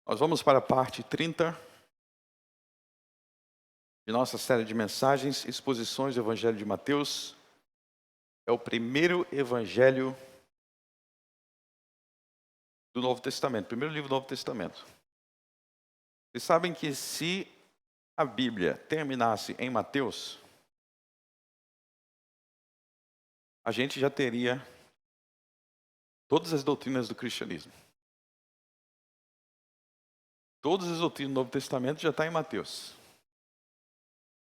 Nós vamos para a parte 30 de nossa série de mensagens, exposições do Evangelho de Mateus. É o primeiro evangelho do Novo Testamento, primeiro livro do Novo Testamento. Vocês sabem que se a Bíblia terminasse em Mateus, a gente já teria todas as doutrinas do cristianismo. Todas as doutrinas do Novo Testamento já estão em Mateus.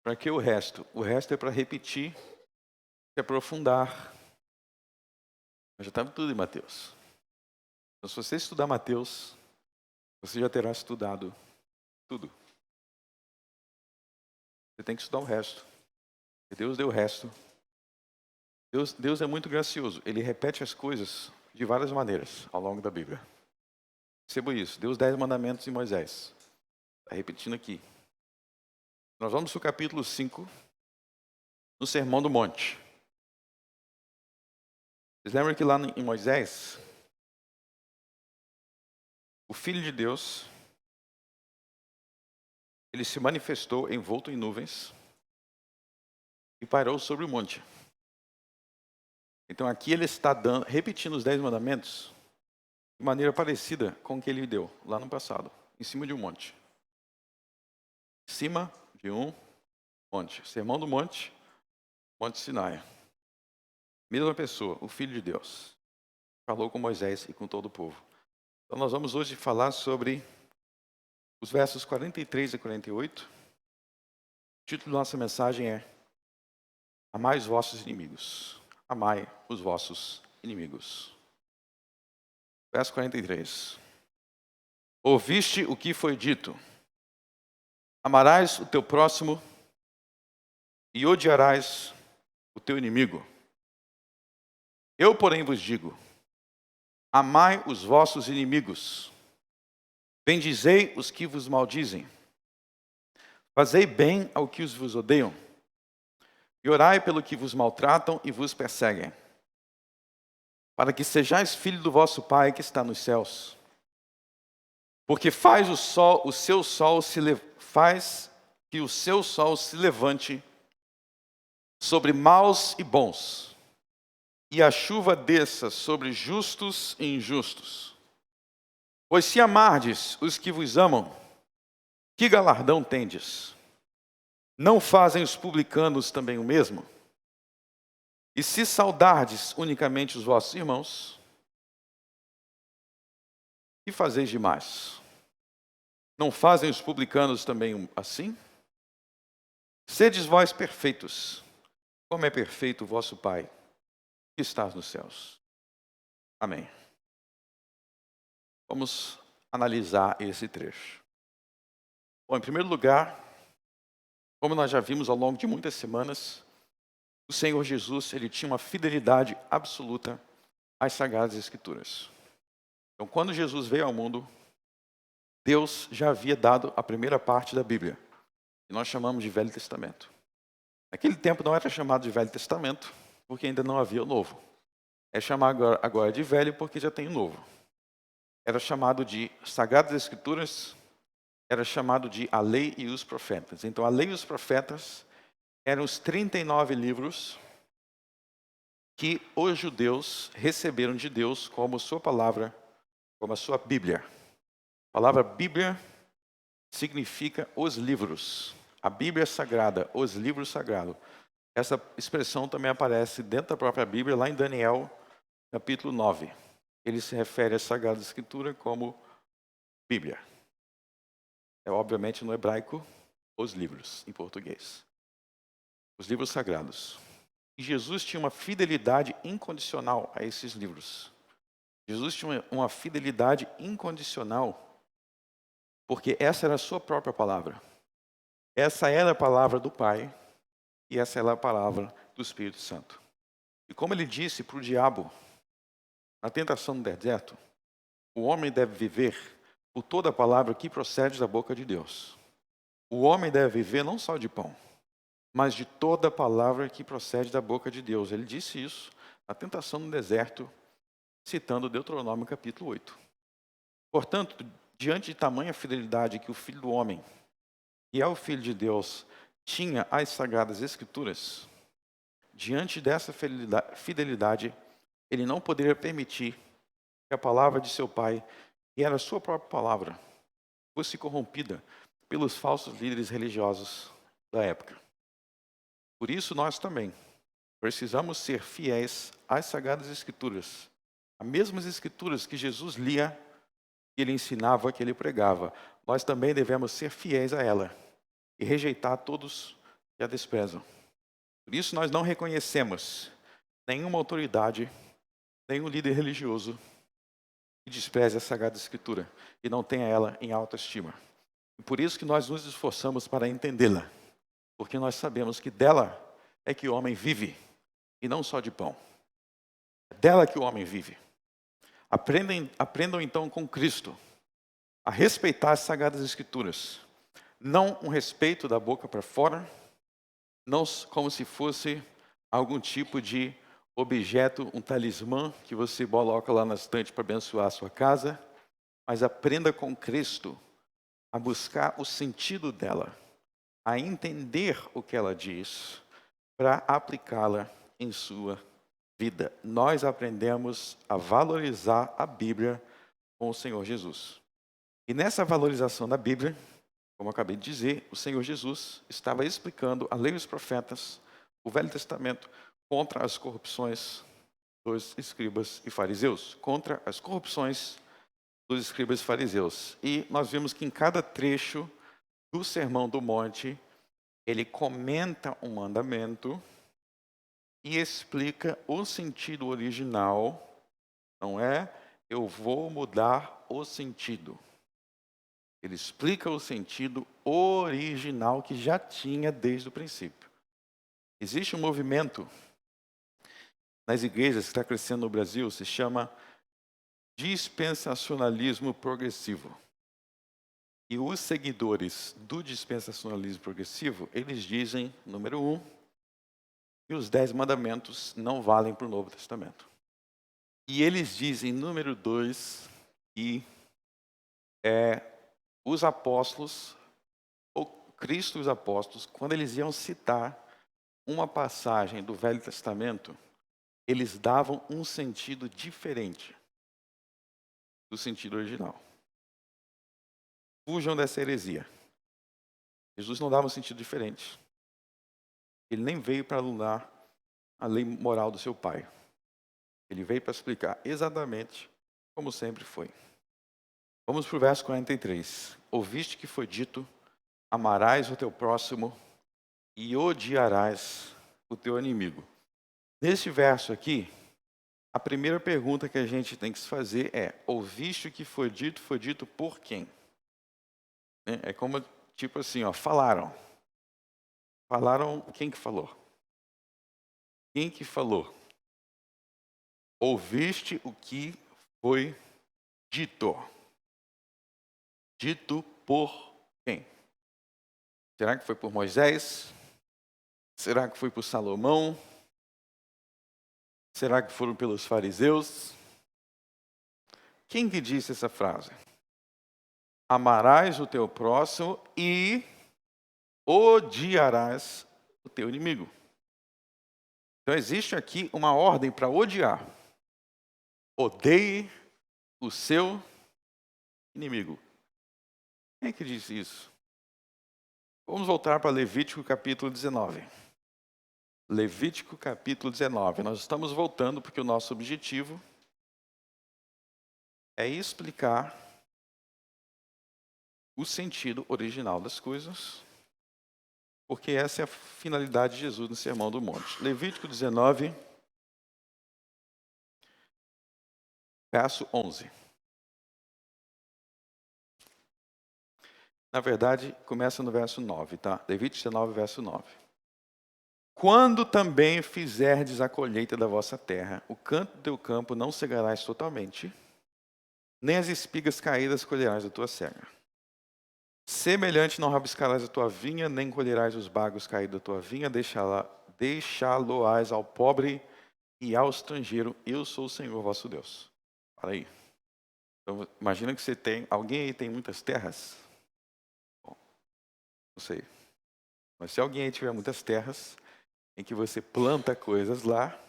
Para que o resto? O resto é para repetir, se aprofundar. Mas já estava tudo em Mateus. Então, se você estudar Mateus, você já terá estudado tudo. Você tem que estudar o resto. E Deus deu o resto. Deus é muito gracioso. Ele repete as coisas de várias maneiras ao longo da Bíblia. Perceba isso. Deu os 10 mandamentos em Moisés. Está repetindo aqui. Nós vamos para o capítulo 5, no Sermão do Monte. Vocês lembram que lá em Moisés, o Filho de Deus, ele se manifestou envolto em nuvens e pairou sobre o monte. Então aqui ele está repetindo os 10 mandamentos de maneira parecida com o que ele deu lá no passado, em cima de um monte. Em cima de um monte. Sermão do Monte, Monte Sinai. Mesma pessoa, o Filho de Deus, falou com Moisés e com todo o povo. Então nós vamos hoje falar sobre os versos 43 e 48. O título da nossa mensagem é Amai os vossos inimigos. Amai os vossos inimigos. Verso 43. Ouviste o que foi dito. Amarás o teu próximo e odiarás o teu inimigo. Eu, porém, vos digo, amai os vossos inimigos. Bendizei os que vos maldizem. Fazei bem ao que vos odeiam. E orai pelo que vos maltratam e vos perseguem. Para que sejais filho do vosso Pai que está nos céus. Porque faz que o seu sol se levante sobre maus e bons, e a chuva desça sobre justos e injustos. Pois se amardes os que vos amam, que galardão tendes? Não fazem os publicanos também o mesmo? E se saudardes unicamente os vossos irmãos, que fazeis demais? Não fazem os publicanos também assim? Sedes vós perfeitos, como é perfeito o vosso Pai, que estás nos céus. Amém. Vamos analisar esse trecho. Bom, em primeiro lugar, como nós já vimos ao longo de muitas semanas, o Senhor Jesus, ele tinha uma fidelidade absoluta às Sagradas Escrituras. Então, quando Jesus veio ao mundo, Deus já havia dado a primeira parte da Bíblia, que nós chamamos de Velho Testamento. Naquele tempo não era chamado de Velho Testamento, porque ainda não havia o Novo. É chamado agora de Velho porque já tem o Novo. Era chamado de Sagradas Escrituras, era chamado de a Lei e os Profetas. Então, a Lei e os Profetas eram os 39 livros que os judeus receberam de Deus como sua palavra, como a sua Bíblia. A palavra Bíblia significa os livros. A Bíblia Sagrada, os livros sagrados. Essa expressão também aparece dentro da própria Bíblia, lá em Daniel, capítulo 9. Ele se refere à Sagrada Escritura como Bíblia. É obviamente no hebraico, os livros, em português. Os livros sagrados. E Jesus tinha uma fidelidade incondicional a esses livros. Jesus tinha uma fidelidade incondicional, porque essa era a sua própria palavra. Essa era a palavra do Pai, e essa era a palavra do Espírito Santo. E como ele disse para o diabo, na tentação no deserto, o homem deve viver por toda a palavra que procede da boca de Deus. O homem deve viver não só de pão, mas de toda a palavra que procede da boca de Deus. Ele disse isso na tentação no deserto, citando Deuteronômio capítulo 8. Portanto, diante de tamanha fidelidade que o Filho do Homem, que é o Filho de Deus, tinha às Sagradas Escrituras, diante dessa fidelidade, ele não poderia permitir que a palavra de seu pai, que era a sua própria palavra, fosse corrompida pelos falsos líderes religiosos da época. Por isso, nós também precisamos ser fiéis às Sagradas Escrituras, as mesmas Escrituras que Jesus lia, que ele ensinava, que ele pregava. Nós também devemos ser fiéis a ela e rejeitar todos que a desprezam. Por isso, nós não reconhecemos nenhuma autoridade, nenhum líder religioso que despreze a Sagrada Escritura e não tenha ela em alta estima. E por isso que nós nos esforçamos para entendê-la, porque nós sabemos que dela é que o homem vive, e não só de pão. É dela que o homem vive. Aprendam então com Cristo a respeitar as Sagradas Escrituras. Não um respeito da boca para fora, não como se fosse algum tipo de objeto, um talismã que você coloca lá na estante para abençoar a sua casa, mas aprenda com Cristo a buscar o sentido dela, a entender o que ela diz, para aplicá-la em sua vida. Nós aprendemos a valorizar a Bíblia com o Senhor Jesus. E nessa valorização da Bíblia, como eu acabei de dizer, o Senhor Jesus estava explicando a lei dos profetas, o Velho Testamento, contra as corrupções dos escribas e fariseus. Contra as corrupções dos escribas e fariseus. E nós vimos que em cada trecho do Sermão do Monte, ele comenta um mandamento e explica o sentido original. Não é, eu vou mudar o sentido. Ele explica o sentido original que já tinha desde o princípio. Existe um movimento nas igrejas que está crescendo no Brasil, se chama dispensacionalismo progressivo. E os seguidores do dispensacionalismo progressivo, eles dizem, número 1, que os 10 mandamentos não valem para o Novo Testamento. E eles dizem, número 2, que os apóstolos, ou Cristo e os apóstolos, quando eles iam citar uma passagem do Velho Testamento, eles davam um sentido diferente do sentido original. Fujam dessa heresia. Jesus não dava um sentido diferente. Ele nem veio para anular a lei moral do seu pai. Ele veio para explicar exatamente como sempre foi. Vamos para o verso 43. Ouviste que foi dito, amarás o teu próximo e odiarás o teu inimigo. Neste verso aqui, a primeira pergunta que a gente tem que se fazer é: ouviste o que foi dito por quem? É como, tipo assim, falaram. Falaram, quem que falou? Quem que falou? Ouviste o que foi dito. Dito por quem? Será que foi por Moisés? Será que foi por Salomão? Será que foram pelos fariseus? Quem que disse essa frase? Amarás o teu próximo e odiarás o teu inimigo. Então existe aqui uma ordem para odiar. Odeie o seu inimigo. Quem é que disse isso? Vamos voltar para Levítico capítulo 19. Levítico capítulo 19. Nós estamos voltando porque o nosso objetivo é explicar o sentido original das coisas, porque essa é a finalidade de Jesus no Sermão do Monte. Levítico 19, verso 11. Na verdade, começa no verso 9, tá? Levítico 19, verso 9. Quando também fizerdes a colheita da vossa terra, o canto do teu campo não cegarás totalmente, nem as espigas caídas colherás da tua cega. Semelhante não rabiscarás a tua vinha, nem colherás os bagos caídos da tua vinha, deixá-lo-ás ao pobre e ao estrangeiro. Eu sou o Senhor vosso Deus. Para aí. Então, imagina que você tem... Alguém aí tem muitas terras? Bom, não sei. Mas se alguém aí tiver muitas terras, em que você planta coisas lá,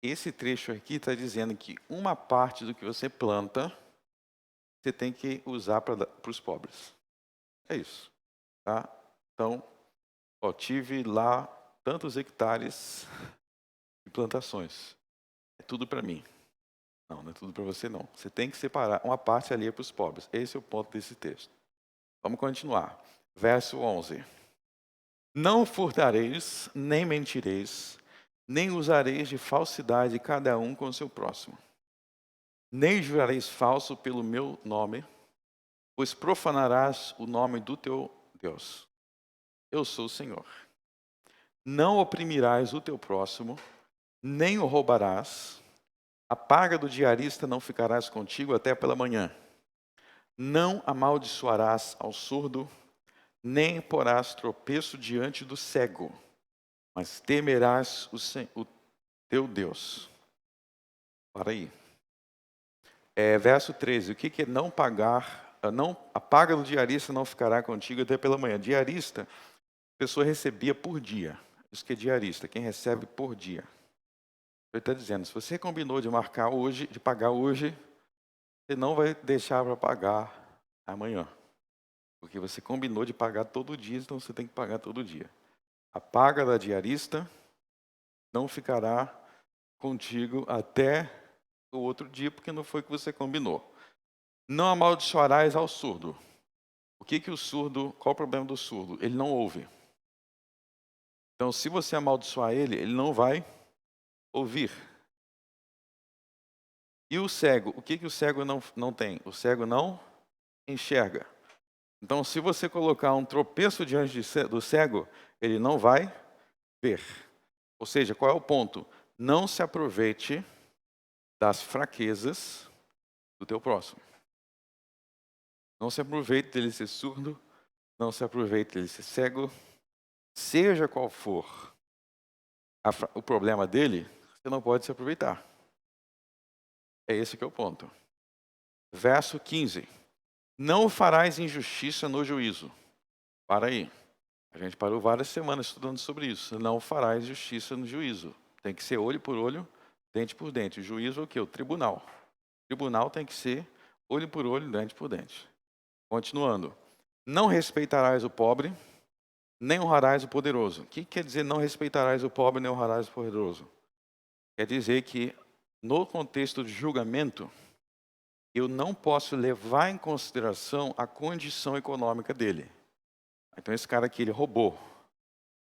esse trecho aqui está dizendo que uma parte do que você planta, você tem que usar para os pobres. É isso. Tá? Então, ó, tive lá tantos hectares de plantações. É tudo para mim. Não, não é tudo para você não. Você tem que separar uma parte ali para os pobres. Esse é o ponto desse texto. Vamos continuar. Verso 11. Não furtareis, nem mentireis, nem usareis de falsidade cada um com o seu próximo. Nem jurareis falso pelo meu nome, pois profanarás o nome do teu Deus. Eu sou o Senhor. Não oprimirás o teu próximo, nem o roubarás. A paga do diarista não ficarás contigo até pela manhã. Não amaldiçoarás ao surdo, nem porás tropeço diante do cego, mas temerás o teu Deus. Para aí. Verso 13. O que é não pagar? A paga do diarista não ficará contigo até pela manhã. Diarista, a pessoa recebia por dia. Isso que é diarista, quem recebe por dia. Ele está dizendo, se você combinou de marcar hoje, de pagar hoje, você não vai deixar para pagar amanhã. Porque você combinou de pagar todo dia, então você tem que pagar todo dia. A paga da diarista não ficará contigo até o outro dia, porque não foi o que você combinou. Não amaldiçoarás ao surdo. O que o surdo, qual o problema do surdo? Ele não ouve. Então, se você amaldiçoar ele, ele não vai ouvir. E o cego? O que o cego não tem? O cego não enxerga. Então, se você colocar um tropeço diante do cego, ele não vai ver. Ou seja, qual é o ponto? Não se aproveite das fraquezas do teu próximo. Não se aproveite dele ser surdo, não se aproveite dele ser cego. Seja qual for o problema dele, você não pode se aproveitar. É esse que é o ponto. Verso 15. Não farás injustiça no juízo. Para aí. A gente parou várias semanas estudando sobre isso. Não farás justiça no juízo. Tem que ser olho por olho, dente por dente. O juízo é o quê? O tribunal. O tribunal tem que ser olho por olho, dente por dente. Continuando. Não respeitarás o pobre, nem honrarás o poderoso. O que quer dizer não respeitarás o pobre, nem honrarás o poderoso? Quer dizer que, no contexto de julgamento, eu não posso levar em consideração a condição econômica dele. Então esse cara aqui, ele roubou.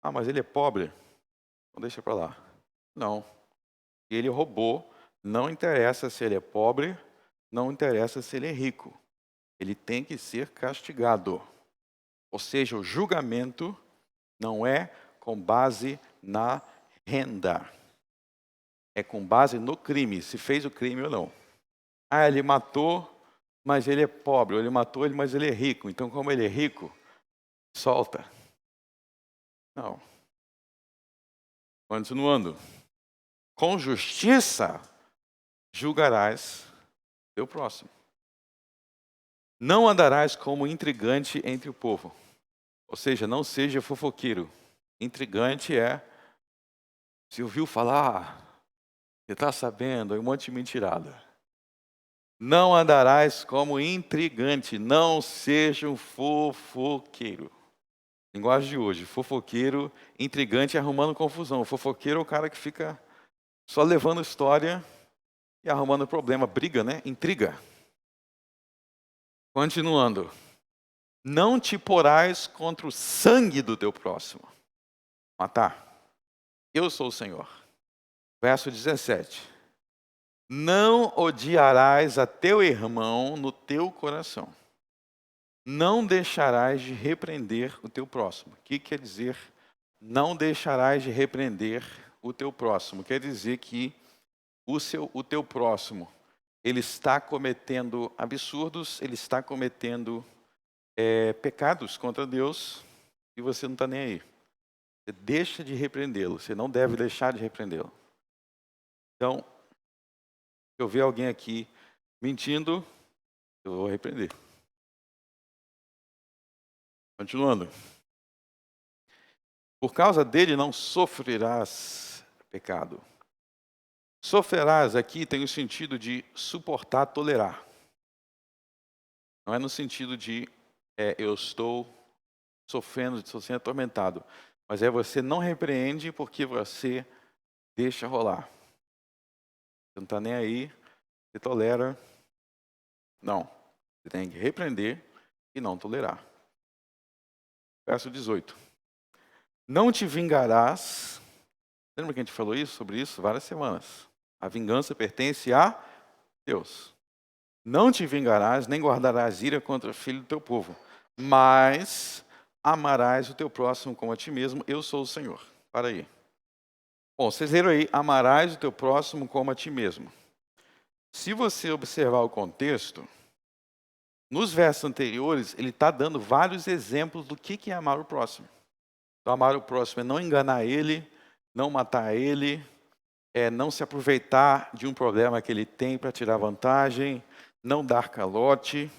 Ah, mas ele é pobre? Então deixa para lá. Não. Ele roubou, não interessa se ele é pobre, não interessa se ele é rico. Ele tem que ser castigado. Ou seja, o julgamento não é com base na renda. É com base no crime, se fez o crime ou não. Ah, ele matou, mas ele é pobre. Ou ele matou, mas ele é rico. Então, como ele é rico, solta. Não. Continuando. Com justiça julgarás teu próximo. Não andarás como intrigante entre o povo. Ou seja, não seja fofoqueiro. Intrigante é, se ouviu falar, você está sabendo, é um monte de mentirada. Não andarás como intrigante, não seja um fofoqueiro. Linguagem de hoje, fofoqueiro, intrigante, arrumando confusão. Fofoqueiro é o cara que fica só levando história e arrumando problema. Briga, né? Intriga. Continuando. Não te porás contra o sangue do teu próximo. Matar. Eu sou o Senhor. Verso 17. Não odiarás a teu irmão no teu coração. Não deixarás de repreender o teu próximo. O que quer dizer não deixarás de repreender o teu próximo? Quer dizer que o teu próximo, ele está cometendo absurdos, ele está cometendo pecados contra Deus e você não está nem aí. Você deixa de repreendê-lo, você não deve deixar de repreendê-lo. Então, se eu ver alguém aqui mentindo, eu vou repreender. Continuando. Por causa dele não sofrerás pecado. Sofrerás aqui tem o sentido de suportar, tolerar. Não é no sentido de eu estou sofrendo, estou sendo atormentado. Mas você não repreende porque você deixa rolar. Você não está nem aí, você tolera. Não, você tem que repreender e não tolerar. Verso 18. Não te vingarás. Lembra que a gente falou sobre isso várias semanas? A vingança pertence a Deus. Não te vingarás, nem guardarás ira contra o filho do teu povo, mas amarás o teu próximo como a ti mesmo. Eu sou o Senhor. Para aí. Bom, vocês leram aí, amarás o teu próximo como a ti mesmo. Se você observar o contexto, nos versos anteriores, ele está dando vários exemplos do que é amar o próximo. Então, amar o próximo é não enganar ele, não matar ele, não se aproveitar de um problema que ele tem para tirar vantagem, não dar calote.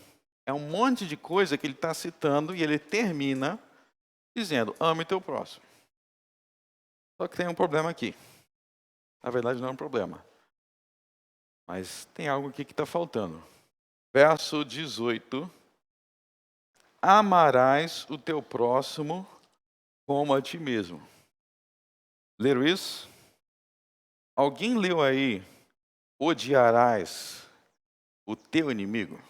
É um monte de coisa que ele está citando e ele termina dizendo, ame teu próximo. Só que tem um problema aqui. Na verdade, não é um problema. Mas tem algo aqui que está faltando. Verso 18. Amarás o teu próximo como a ti mesmo. Leram isso? Alguém leu aí, odiarás o teu inimigo?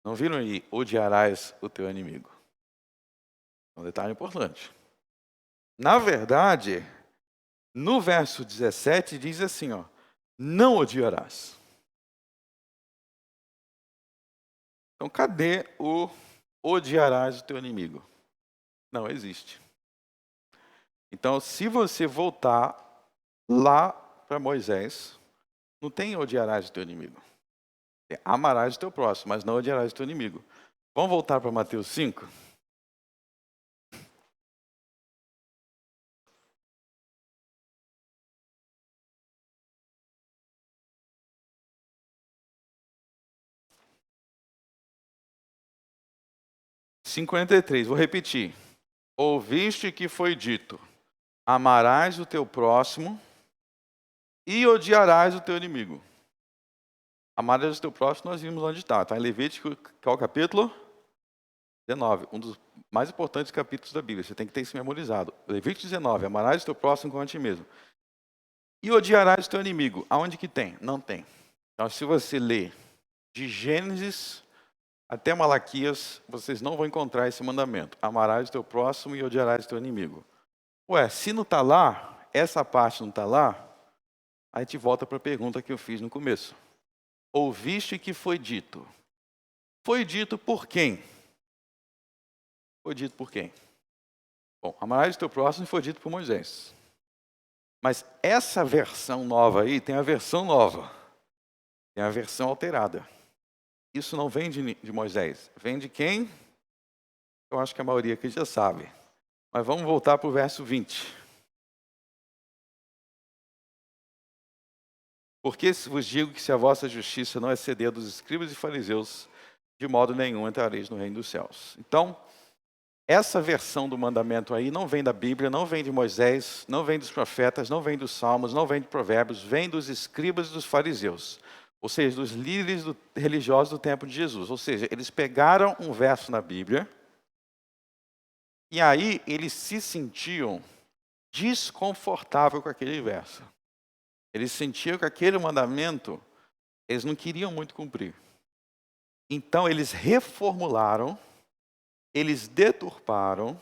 Não viram aí, odiarás o teu inimigo? É um detalhe importante. Na verdade, no verso 17 diz assim, não odiarás. Então, cadê o odiarás o teu inimigo? Não existe. Então, se você voltar lá para Moisés, não tem odiarás o teu inimigo. Tem amarás o teu próximo, mas não odiarás o teu inimigo. Vamos voltar para Mateus 5? (53), vou repetir. Ouviste que foi dito, amarás o teu próximo e odiarás o teu inimigo. Amarás o teu próximo, nós vimos onde está. Está em Levítico, qual capítulo? 19, um dos mais importantes capítulos da Bíblia. Você tem que ter isso memorizado. Levítico 19, amarás o teu próximo como a ti mesmo. E odiarás o teu inimigo. Aonde que tem? Não tem. Então, se você ler de Gênesis até Malaquias, vocês não vão encontrar esse mandamento. Amarás o teu próximo e odiarás o teu inimigo. Ué, se não está lá, essa parte não está lá, aí a gente volta para a pergunta que eu fiz no começo. Ouviste que foi dito. Foi dito por quem? Foi dito por quem? Bom, amarás o teu próximo foi dito por Moisés. Mas essa versão nova aí, tem a versão nova. Tem a versão alterada. Isso não vem de Moisés. Vem de quem? Eu acho que a maioria aqui já sabe. Mas vamos voltar para o verso 20. Porque vos digo que se a vossa justiça não exceder a dos escribas e fariseus, de modo nenhum entrareis no reino dos céus. Então, essa versão do mandamento aí não vem da Bíblia, não vem de Moisés, não vem dos profetas, não vem dos salmos, não vem de provérbios, vem dos escribas e dos fariseus. Ou seja, dos líderes religiosos do tempo de Jesus. Ou seja, eles pegaram um verso na Bíblia e aí eles se sentiam desconfortáveis com aquele verso. Eles sentiam que aquele mandamento, eles não queriam muito cumprir. Então eles reformularam, eles deturparam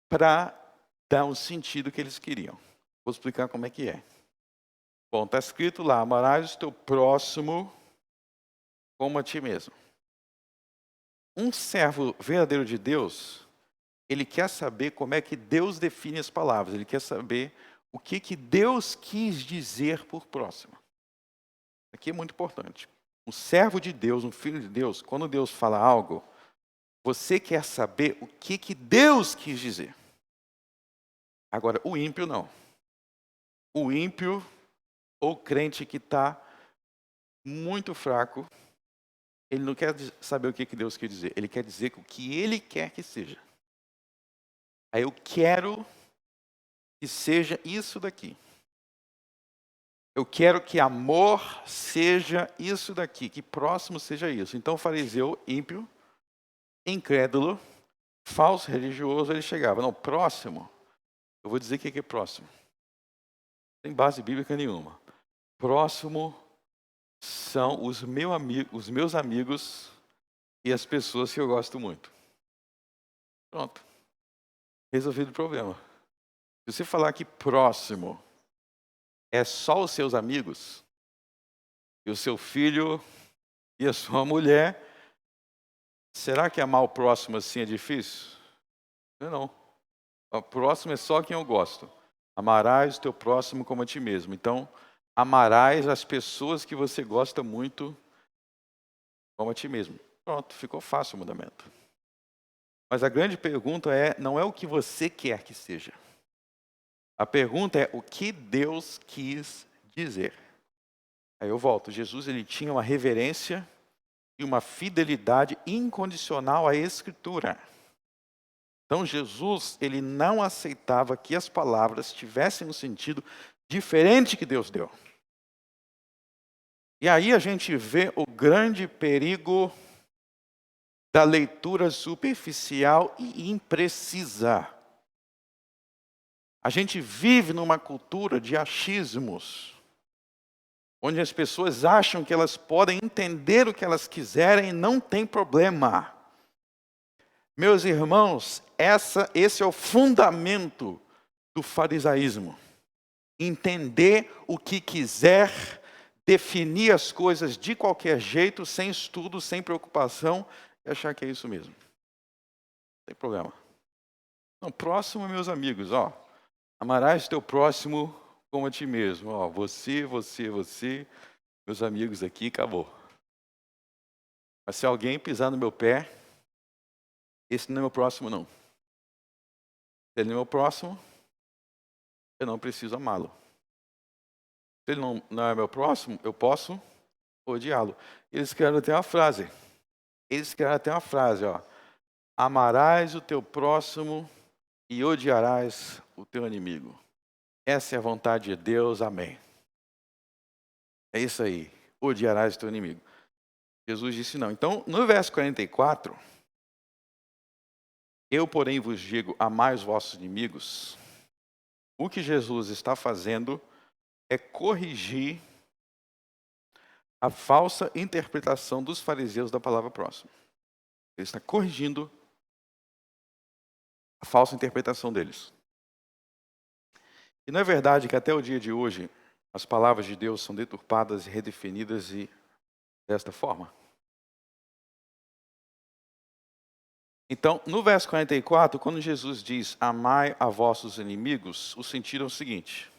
para dar o sentido que eles queriam. Vou explicar como é que é. Bom, está escrito lá, amarás o teu próximo como a ti mesmo. Um servo verdadeiro de Deus, ele quer saber como é que Deus define as palavras. Ele quer saber o que Deus quis dizer por próximo. Aqui é muito importante. Um servo de Deus, um filho de Deus, quando Deus fala algo, você quer saber o que Deus quis dizer. Agora, o ímpio não. O ímpio, ou crente que está muito fraco, Ele não quer saber o que Deus quer dizer. Ele quer dizer o que Ele quer que seja. Aí eu quero que seja isso daqui. Eu quero que amor seja isso daqui, que próximo seja isso. Então o fariseu ímpio, incrédulo, falso religioso, ele chegava. Não, próximo, eu vou dizer o que é próximo. Não tem base bíblica nenhuma. Próximo são os meus amigos e as pessoas que eu gosto muito. Pronto. Resolvido o problema. Se você falar que próximo é só os seus amigos, e o seu filho e a sua mulher, será que amar o próximo assim é difícil? Não. O próximo é só quem eu gosto. Amarás o teu próximo como a ti mesmo. Então, amarás as pessoas que você gosta muito como a ti mesmo. Pronto, ficou fácil o mandamento. Mas a grande pergunta não é o que você quer que seja. A pergunta é o que Deus quis dizer. Aí eu volto. Jesus, ele tinha uma reverência e uma fidelidade incondicional à Escritura. Então Jesus, ele não aceitava que as palavras tivessem um sentido diferente que Deus deu. E aí a gente vê o grande perigo da leitura superficial e imprecisa. A gente vive numa cultura de achismos, onde as pessoas acham que elas podem entender o que elas quiserem e não tem problema. Meus irmãos, esse é o fundamento do farisaísmo. Entender o que quiser, definir as coisas de qualquer jeito, sem estudo, sem preocupação, e achar que é isso mesmo. Não tem problema. Não, próximo, meus amigos, amarás teu próximo como a ti mesmo. Você, meus amigos aqui, acabou. Mas se alguém pisar no meu pé, esse não é meu próximo, não. Se ele não é meu próximo, eu não preciso amá-lo. Se ele não é meu próximo, eu posso odiá-lo. Eles criaram até uma frase. Amarás o teu próximo e odiarás o teu inimigo. Essa é a vontade de Deus, amém. É isso aí, odiarás o teu inimigo. Jesus disse não. Então, no verso 44, eu, porém, vos digo, amai os vossos inimigos. O que Jesus está fazendo é corrigir a falsa interpretação dos fariseus da palavra próximo. Ele está corrigindo a falsa interpretação deles. E não é verdade que até o dia de hoje as palavras de Deus são deturpadas e redefinidas desta forma? Então, no verso 44, quando Jesus diz amai a vossos inimigos, o sentido é o seguinte.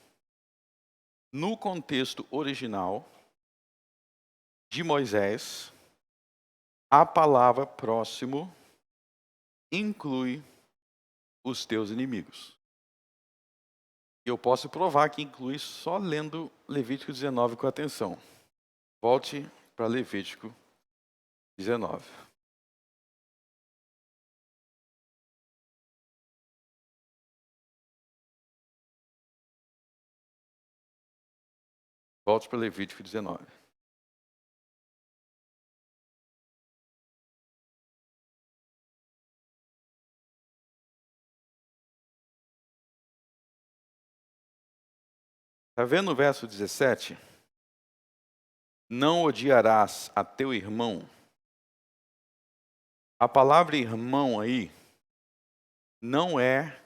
No contexto original de Moisés, a palavra próximo inclui os teus inimigos. E eu posso provar que inclui só lendo Levítico 19 com atenção. Volte para Levítico 19. Volte para Levítico 19. Está vendo o verso 17? Não odiarás a teu irmão. A palavra irmão aí não é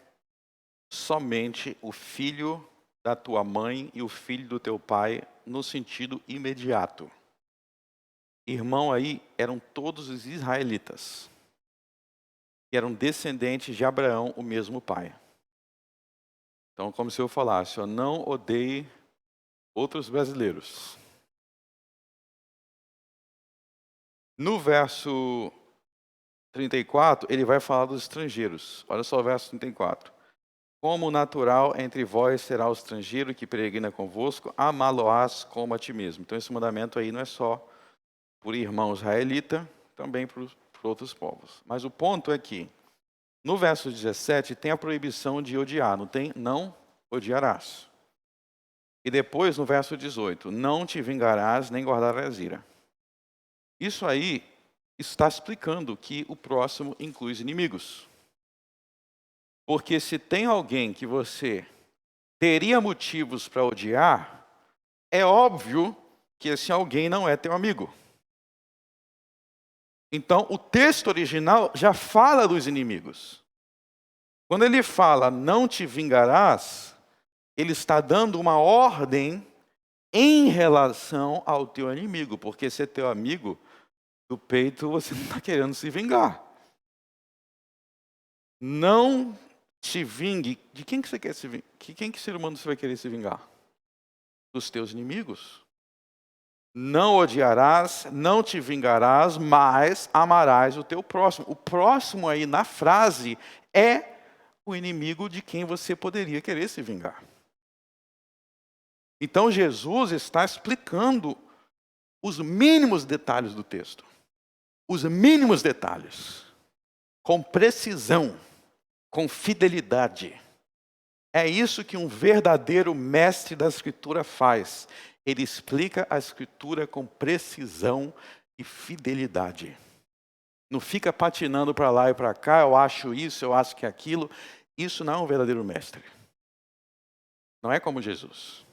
somente o filho da tua mãe e o filho do teu pai no sentido imediato. Irmão aí eram todos os israelitas, que eram descendentes de Abraão, o mesmo pai. Então, como se eu falasse, não odeie outros brasileiros. No verso 34, ele vai falar dos estrangeiros. Olha só o verso 34. Como natural entre vós será o estrangeiro que peregrina convosco, amá-lo-ás como a ti mesmo. Então esse mandamento aí não é só por irmão israelita, também por outros povos. Mas o ponto é que, no verso 17, tem a proibição de odiar, não tem? Não odiarás. E depois, no verso 18, não te vingarás nem guardarás ira. Isso aí está explicando que o próximo inclui os inimigos. Porque se tem alguém que você teria motivos para odiar, é óbvio que esse alguém não é teu amigo. Então, o texto original já fala dos inimigos. Quando ele fala, não te vingarás, ele está dando uma ordem em relação ao teu inimigo. Porque se é teu amigo do peito, você não está querendo se vingar. Não se vingue. De quem que você quer se vingar? Quem que ser humano você vai querer se vingar? Dos teus inimigos. Não odiarás, não te vingarás, mas amarás o teu próximo. O próximo aí na frase é o inimigo de quem você poderia querer se vingar. Então Jesus está explicando os mínimos detalhes do texto. Os mínimos detalhes. Com precisão, com fidelidade. É isso que um verdadeiro mestre da Escritura faz. Ele explica a Escritura com precisão e fidelidade. Não fica patinando para lá e para cá, eu acho isso, eu acho que aquilo. Isso não é um verdadeiro mestre. Não é como Jesus.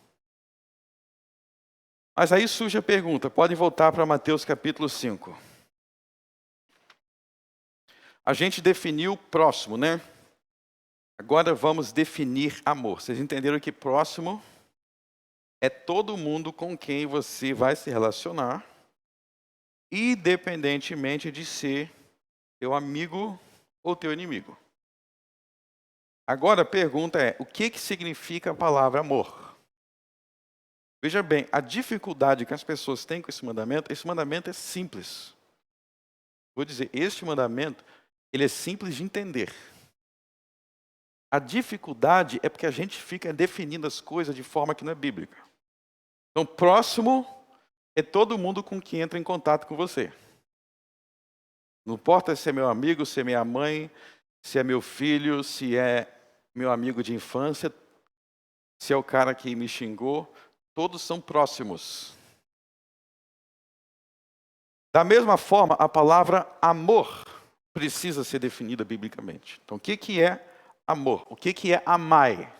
Mas aí surge a pergunta, podem voltar para Mateus capítulo 5. A gente definiu próximo, né? Agora vamos definir amor. Vocês entenderam que próximo é todo mundo com quem você vai se relacionar, independentemente de ser teu amigo ou teu inimigo. Agora a pergunta é, o que significa a palavra amor? Veja bem, a dificuldade que as pessoas têm com esse mandamento é simples. Vou dizer, este mandamento, ele é simples de entender. A dificuldade é porque a gente fica definindo as coisas de forma que não é bíblica. Então, próximo é todo mundo com quem entra em contato com você. Não importa se é meu amigo, se é minha mãe, se é meu filho, se é meu amigo de infância, se é o cara que me xingou, todos são próximos. Da mesma forma, a palavra amor precisa ser definida biblicamente. Então, o que é amor? O que é amai?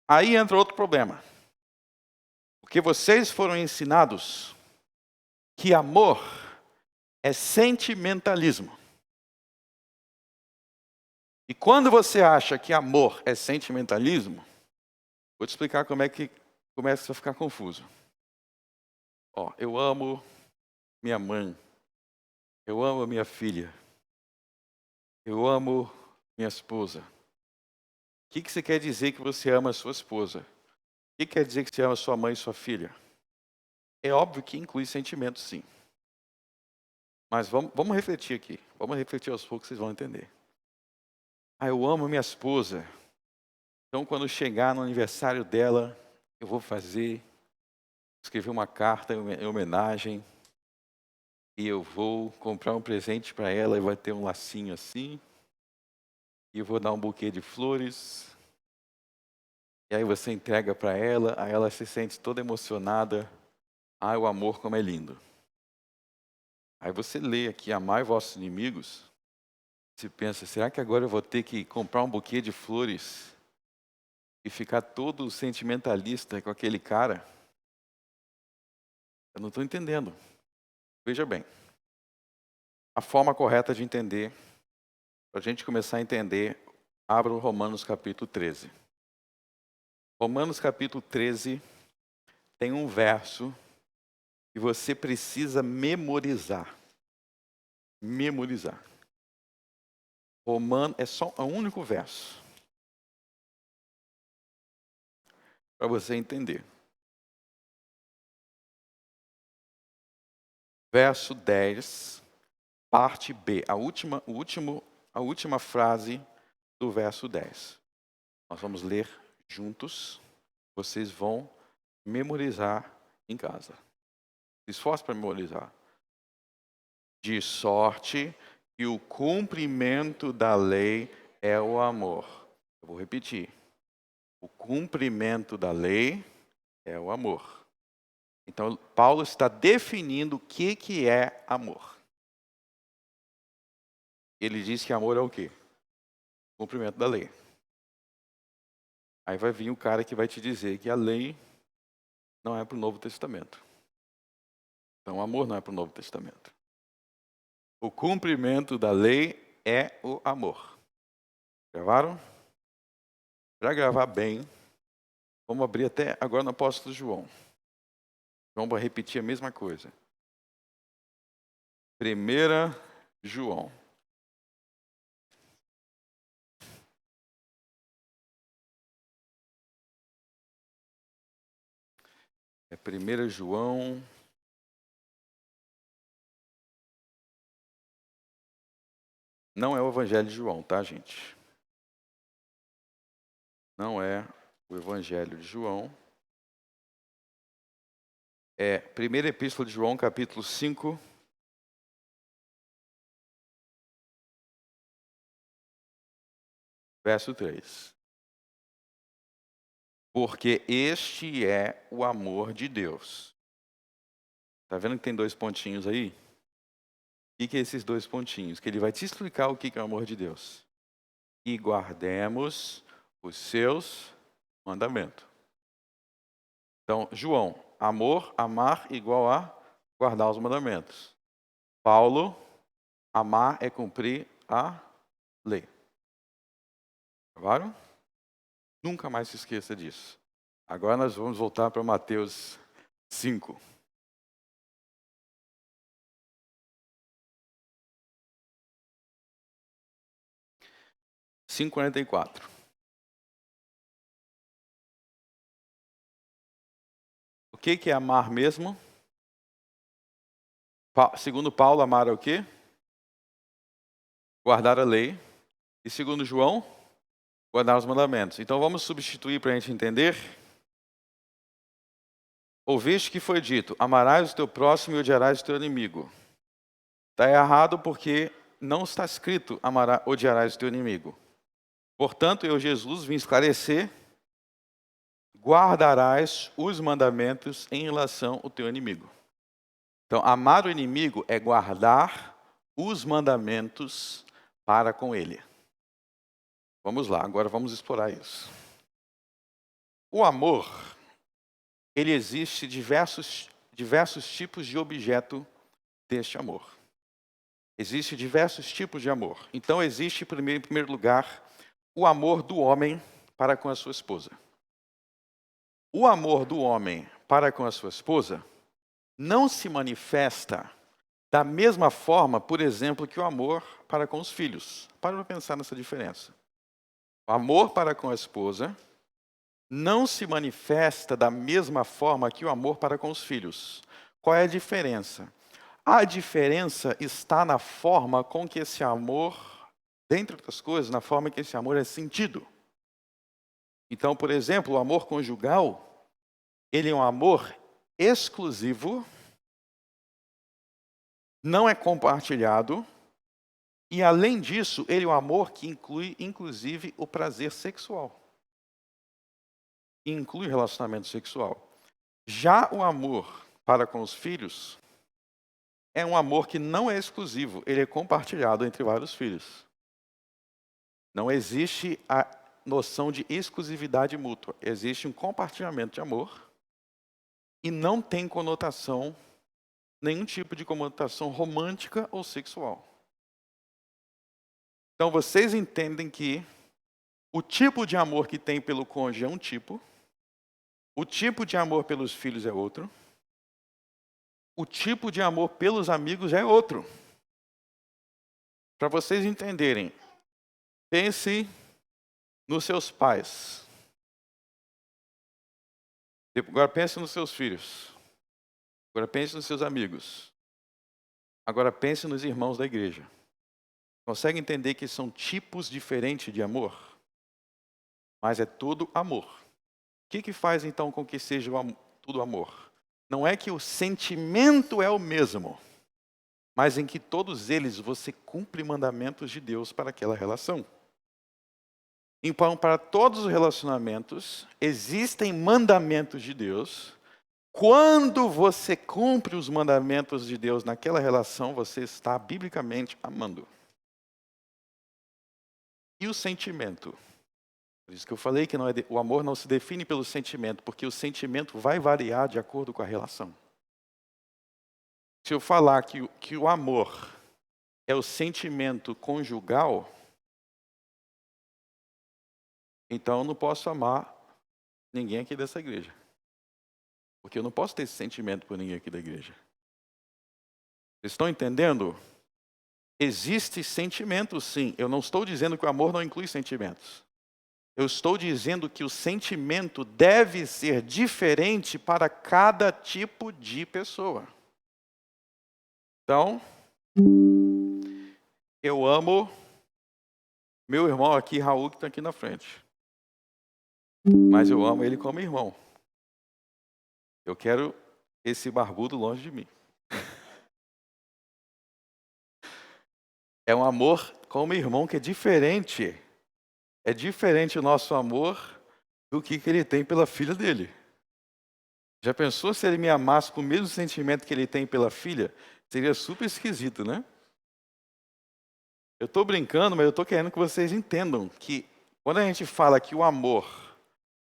Aí entra outro problema. Porque vocês foram ensinados que amor é sentimentalismo. E quando você acha que amor é sentimentalismo, vou te explicar como é que começa a ficar confuso. Ó, eu amo minha mãe, eu amo minha filha, eu amo minha esposa. O que você quer dizer que você ama a sua esposa? O que quer dizer que você ama sua mãe e sua filha? É óbvio que inclui sentimentos, sim. Mas vamos refletir aqui. Vamos refletir aos poucos, vocês vão entender. Eu amo minha esposa. Então, quando chegar no aniversário dela, eu vou escrever uma carta em homenagem. E eu vou comprar um presente para ela e vai ter um lacinho assim. E eu vou dar um buquê de flores. E aí você entrega para ela, aí ela se sente toda emocionada. O amor como é lindo. Aí você lê aqui, amai vossos inimigos. Você pensa, será que agora eu vou ter que comprar um buquê de flores e ficar todo sentimentalista com aquele cara? Eu não estou entendendo. Veja bem, a forma correta de entender, para a gente começar a entender, abra o Romanos capítulo 13. Romanos capítulo 13 tem um verso que você precisa memorizar. Memorizar. Romano é só um único verso. Para você entender. Verso 10, parte B. A última frase do verso 10. Nós vamos ler juntos. Vocês vão memorizar em casa. Se esforce para memorizar. De sorte que o cumprimento da lei é o amor. Eu vou repetir. O cumprimento da lei é o amor. Então, Paulo está definindo o que é amor. Ele diz que amor é o quê? O cumprimento da lei. Aí vai vir o cara que vai te dizer que a lei não é para o Novo Testamento. Então, o amor não é para o Novo Testamento. O cumprimento da lei é o amor. Gravaram? Para gravar bem, vamos abrir até agora no apóstolo João. João vai repetir a mesma coisa. 1 João. É 1 João. Não é o Evangelho de João, tá, gente? Não é o Evangelho de João. É 1ª Epístola de João, capítulo 5. Verso 3. Porque este é o amor de Deus. Está vendo que tem 2 pontinhos aí? O que é esses 2 pontinhos? Que ele vai te explicar o que é o amor de Deus. E guardemos os seus mandamentos. Então, João, amor, amar igual a guardar os mandamentos. Paulo, amar é cumprir a lei. Claro? Nunca mais se esqueça disso. Agora nós vamos voltar para Mateus 5. – 44. O que é amar mesmo? Segundo Paulo, amar é o quê? Guardar a lei. E segundo João, guardar os mandamentos. Então vamos substituir para a gente entender. Ouviste que foi dito, amarás o teu próximo e odiarás o teu inimigo. Está errado porque não está escrito, odiarás o teu inimigo. Portanto, eu, Jesus, vim esclarecer, guardarás os mandamentos em relação ao teu inimigo. Então, amar o inimigo é guardar os mandamentos para com ele. Vamos lá, agora vamos explorar isso. O amor, ele existe diversos tipos de objeto deste amor. Existem diversos tipos de amor. Então, existe, em primeiro lugar, o amor do homem para com a sua esposa. O amor do homem para com a sua esposa não se manifesta da mesma forma, por exemplo, que o amor para com os filhos. Para pensar nessa diferença. O amor para com a esposa não se manifesta da mesma forma que o amor para com os filhos. Qual é a diferença? A diferença está na forma com que esse amor, dentre outras coisas, na forma que esse amor é sentido. Então, por exemplo, o amor conjugal, ele é um amor exclusivo, não é compartilhado, e além disso, ele é um amor que inclui, inclusive, o prazer sexual. Inclui relacionamento sexual. Já o amor para com os filhos é um amor que não é exclusivo, ele é compartilhado entre vários filhos. Não existe a noção de exclusividade mútua. Existe um compartilhamento de amor e não tem conotação, nenhum tipo de conotação romântica ou sexual. Então vocês entendem que o tipo de amor que tem pelo cônjuge é um tipo, o tipo de amor pelos filhos é outro, o tipo de amor pelos amigos é outro. Para vocês entenderem, pense nos seus pais. Agora pense nos seus filhos. Agora pense nos seus amigos. Agora pense nos irmãos da igreja. Consegue entender que são tipos diferentes de amor? Mas é tudo amor. O que faz então com que seja tudo amor? não é que o sentimento é o mesmo, mas em que todos eles você cumpre mandamentos de Deus para aquela relação. Então, para todos os relacionamentos, existem mandamentos de Deus. Quando você cumpre os mandamentos de Deus naquela relação, você está biblicamente amando. E o sentimento? Por isso que eu falei que o amor não se define pelo sentimento, porque o sentimento vai variar de acordo com a relação. Se eu falar que o amor é o sentimento conjugal, então eu não posso amar ninguém aqui dessa igreja. Porque eu não posso ter esse sentimento por ninguém aqui da igreja. Vocês estão entendendo? Existe sentimento, sim. Eu não estou dizendo que o amor não inclui sentimentos. Eu estou dizendo que o sentimento deve ser diferente para cada tipo de pessoa. Então, eu amo meu irmão aqui, Raul, que está aqui na frente. Mas eu amo ele como irmão. Eu quero esse barbudo longe de mim. É um amor como irmão que é diferente. É diferente o nosso amor do que ele tem pela filha dele. Já pensou se ele me amasse com o mesmo sentimento que ele tem pela filha? Seria super esquisito, né? Eu estou brincando, mas eu estou querendo que vocês entendam que quando a gente fala que o amor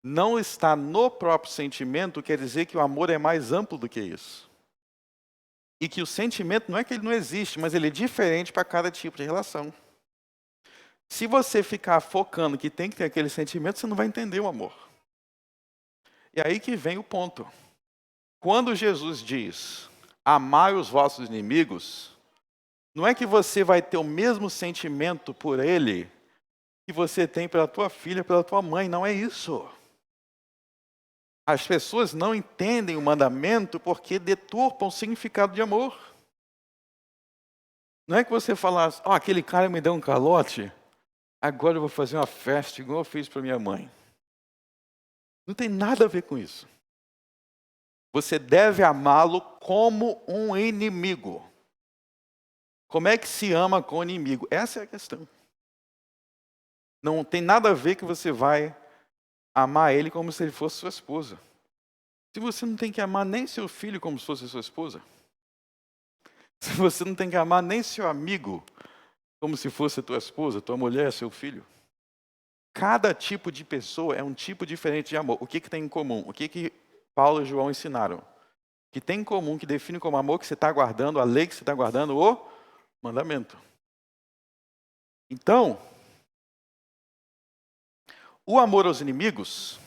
não está no próprio sentimento, quer dizer que o amor é mais amplo do que isso. E que o sentimento não é que ele não existe, mas ele é diferente para cada tipo de relação. Se você ficar focando que tem que ter aquele sentimento, você não vai entender o amor. E aí que vem o ponto. Quando Jesus diz, amai os vossos inimigos, não é que você vai ter o mesmo sentimento por ele que você tem pela tua filha, pela tua mãe, não é isso. As pessoas não entendem o mandamento porque deturpam o significado de amor. Não é que você falasse, aquele cara me deu um calote, agora eu vou fazer uma festa igual eu fiz para minha mãe. Não tem nada a ver com isso. Você deve amá-lo como um inimigo. Como é que se ama com o inimigo? Essa é a questão. Não tem nada a ver que você vai amar ele como se ele fosse sua esposa. Se você não tem que amar nem seu filho como se fosse sua esposa. Se você não tem que amar nem seu amigo como se fosse tua esposa, tua mulher, seu filho. Cada tipo de pessoa é um tipo diferente de amor. O que tem em comum? O que Paulo e João ensinaram? O que tem em comum, que define como amor, que você está guardando, a lei que você está guardando, o mandamento. Então, o amor aos inimigos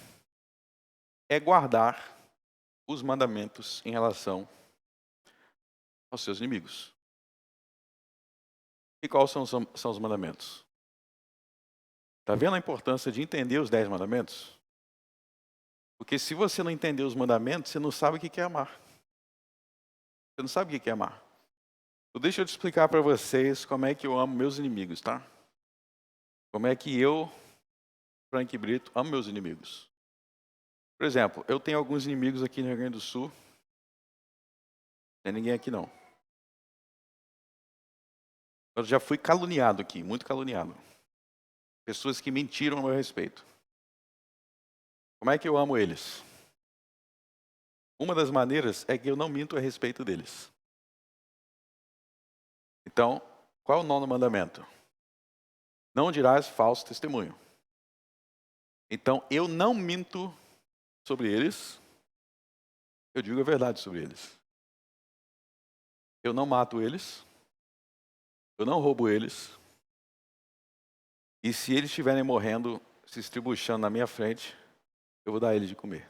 é guardar os mandamentos em relação aos seus inimigos. E quais são os mandamentos? Está vendo a importância de entender os 10 mandamentos? Porque se você não entender os mandamentos, você não sabe o que é amar. Você não sabe o que é amar. Então, deixa eu te explicar para vocês como é que eu amo meus inimigos, tá? Como é que eu, Frank Brito, amo meus inimigos. Por exemplo, eu tenho alguns inimigos aqui no Rio Grande do Sul. Não tem ninguém aqui não. Eu já fui caluniado aqui, muito caluniado. Pessoas que mentiram a meu respeito. Como é que eu amo eles? Uma das maneiras é que eu não minto a respeito deles. Então, qual é o nono mandamento? Não dirás falso testemunho. Então, eu não minto sobre eles, eu digo a verdade sobre eles. Eu não mato eles, eu não roubo eles. E se eles estiverem morrendo, se estribuchando na minha frente, eu vou dar eles de comer.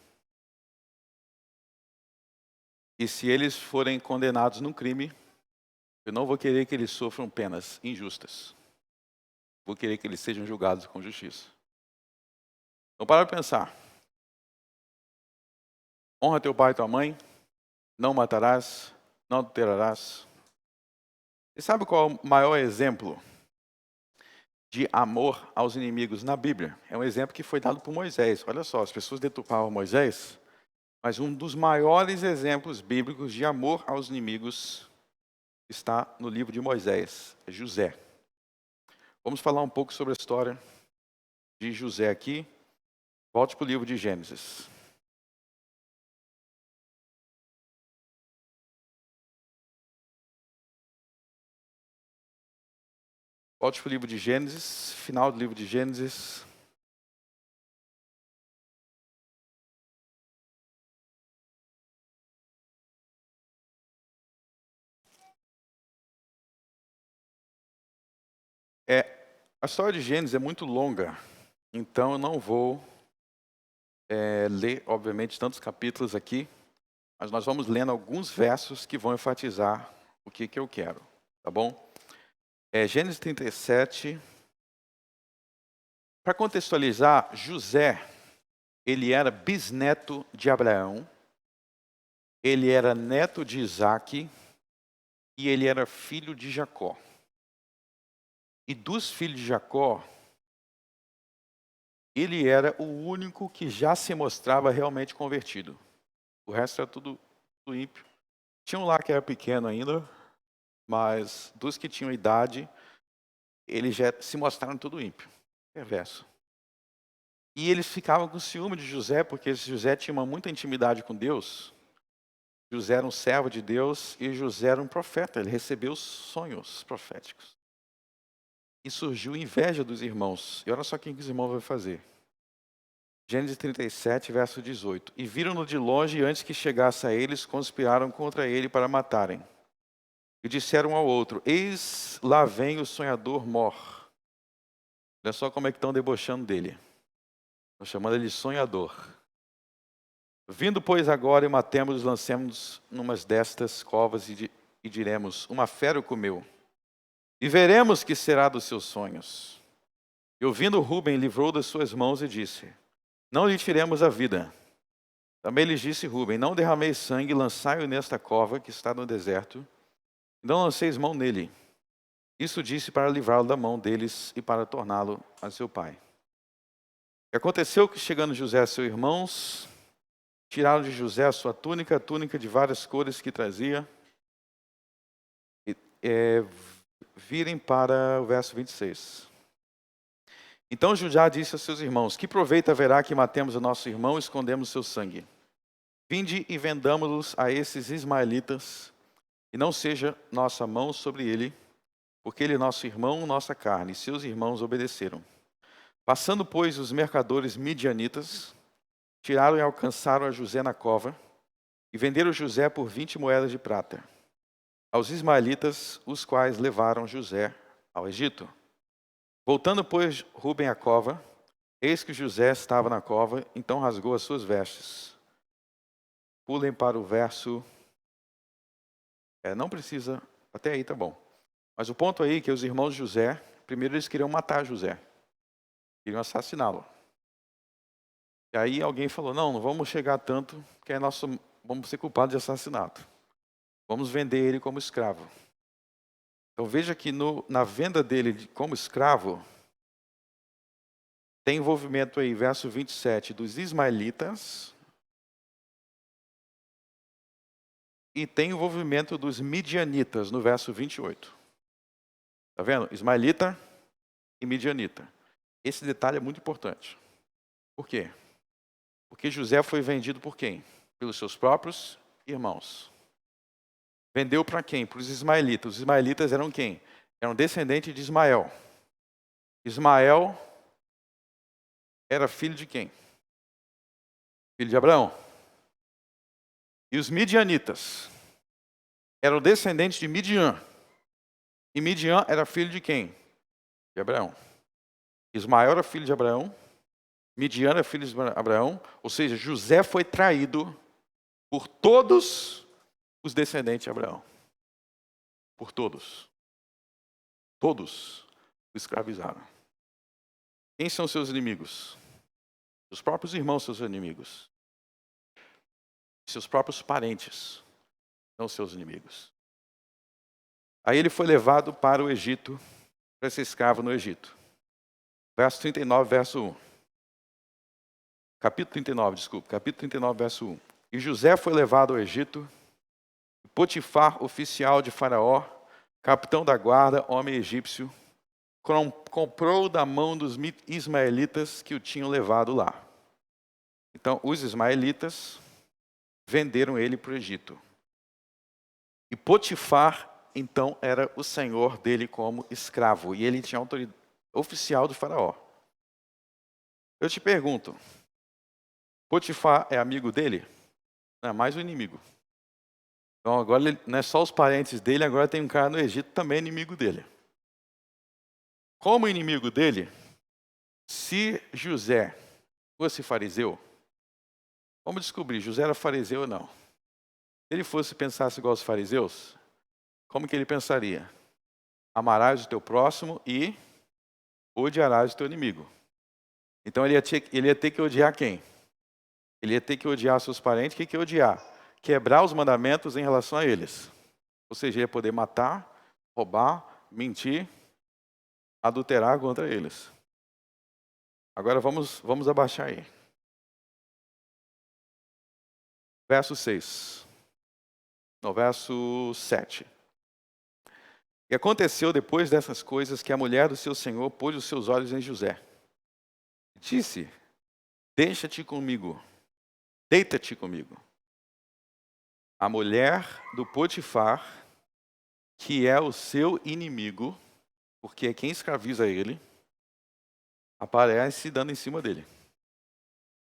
E se eles forem condenados num crime, eu não vou querer que eles sofram penas injustas. Vou querer que eles sejam julgados com justiça. Então, para pensar. Honra teu pai e tua mãe. Não matarás. Não adulterarás. E sabe qual é o maior exemplo de amor aos inimigos na Bíblia? É um exemplo que foi dado por Moisés. Olha só, as pessoas deturpavam Moisés, Mas um dos maiores exemplos bíblicos de amor aos inimigos está no livro de Moisés, é José. Vamos falar um pouco sobre a história de José aqui. Volte para o livro de Gênesis. Volte para o livro de Gênesis, final do livro de Gênesis. A história de Gênesis é muito longa, então eu não vou ler, obviamente, tantos capítulos aqui, mas nós vamos lendo alguns versos que vão enfatizar o que eu quero, tá bom? Gênesis 37. Para contextualizar, José, ele era bisneto de Abraão, ele era neto de Isaque e ele era filho de Jacó. E dos filhos de Jacó, ele era o único que já se mostrava realmente convertido. O resto era tudo ímpio. Tinha um lá que era pequeno ainda, mas dos que tinham idade, eles já se mostraram tudo ímpio. Perverso. E eles ficavam com ciúme de José, porque José tinha muita intimidade com Deus. José era um servo de Deus e José era um profeta. Ele recebeu sonhos proféticos. E surgiu inveja dos irmãos. E olha só o que os irmãos vão fazer. Gênesis 37, verso 18. E viram-no de longe, e antes que chegasse a eles, conspiraram contra ele para matarem. E disseram ao outro: eis lá vem o sonhador Mor. Olha só como é que estão debochando dele. Estão chamando ele de sonhador. Vindo, pois, agora e matemos-nos, lancemos numas destas covas e diremos: uma fera o comeu. E veremos que será dos seus sonhos. E ouvindo Rúben, livrou das suas mãos e disse: não lhe tiremos a vida. Também lhes disse Rúben: não derrameis sangue, lançai-o nesta cova que está no deserto, e não lanceis mão nele. Isso disse para livrá-lo da mão deles e para torná-lo a seu pai. E aconteceu que, chegando José a seus irmãos, tiraram de José a sua túnica, a túnica de várias cores que trazia, e virem para o verso 26. Então Judá disse a seus irmãos: que proveito haverá que matemos o nosso irmão e escondemos seu sangue? Vinde e vendamos-los a esses ismaelitas, e não seja nossa mão sobre ele, porque ele é nosso irmão, nossa carne. E seus irmãos obedeceram. Passando, pois, os mercadores midianitas, tiraram e alcançaram a José na cova, e venderam José por 20 moedas de prata aos ismaelitas, os quais levaram José ao Egito. Voltando, pois, Rúben à cova, eis que José estava na cova, então rasgou as suas vestes. Pulem para o verso... não precisa... Até aí tá bom. Mas o ponto aí é que os irmãos de José, primeiro eles queriam matar José. Queriam assassiná-lo. E aí alguém falou: não vamos chegar tanto, que vamos ser culpados de assassinato. Vamos vender ele como escravo. Então veja que na venda dele como escravo, tem envolvimento aí, verso 27, dos ismaelitas, e tem envolvimento dos midianitas, no verso 28. Está vendo? Ismaelita e midianita. Esse detalhe é muito importante. Por quê? Porque José foi vendido por quem? Pelos seus próprios irmãos. Vendeu para quem? Para os ismaelitas. Os ismaelitas eram quem? Eram descendentes de Ismael. Ismael era filho de quem? Filho de Abraão. E os midianitas eram descendentes de Midian. E Midian era filho de quem? De Abraão. Ismael era filho de Abraão. Midian era filho de Abraão. Ou seja, José foi traído por todos os descendentes de Abraão. Por todos. Todos o escravizaram. Quem são seus inimigos? Os próprios irmãos são seus inimigos. Seus próprios parentes são seus inimigos. Aí ele foi levado para o Egito, para ser escravo no Egito. Verso 39, verso 1. Capítulo 39, verso 1. E José foi levado ao Egito. Potifar, oficial de Faraó, capitão da guarda, homem egípcio, comprou da mão dos ismaelitas que o tinham levado lá. Então, os ismaelitas venderam ele para o Egito. E Potifar, então, era o senhor dele como escravo. E ele tinha autoridade oficial do Faraó. Eu te pergunto, Potifar é amigo dele? Não, é mais um inimigo. Então, agora não é só os parentes dele, agora tem um cara no Egito também inimigo dele. Como inimigo dele, se José fosse fariseu, vamos descobrir, José era fariseu ou não. Se ele fosse pensasse igual aos fariseus, como que ele pensaria? Amarás o teu próximo e odiarás o teu inimigo. Então ele ia ter que odiar quem? Ele ia ter que odiar seus parentes. O que é odiar? Quebrar os mandamentos em relação a eles. Ou seja, ia poder matar, roubar, mentir, adulterar contra eles. Agora vamos abaixar aí. Verso 6. No verso 7. E aconteceu depois dessas coisas que a mulher do seu senhor pôs os seus olhos em José. E disse, deixa-te comigo, deita-te comigo. A mulher do Potifar, que é o seu inimigo, porque é quem escraviza ele, aparece dando em cima dele.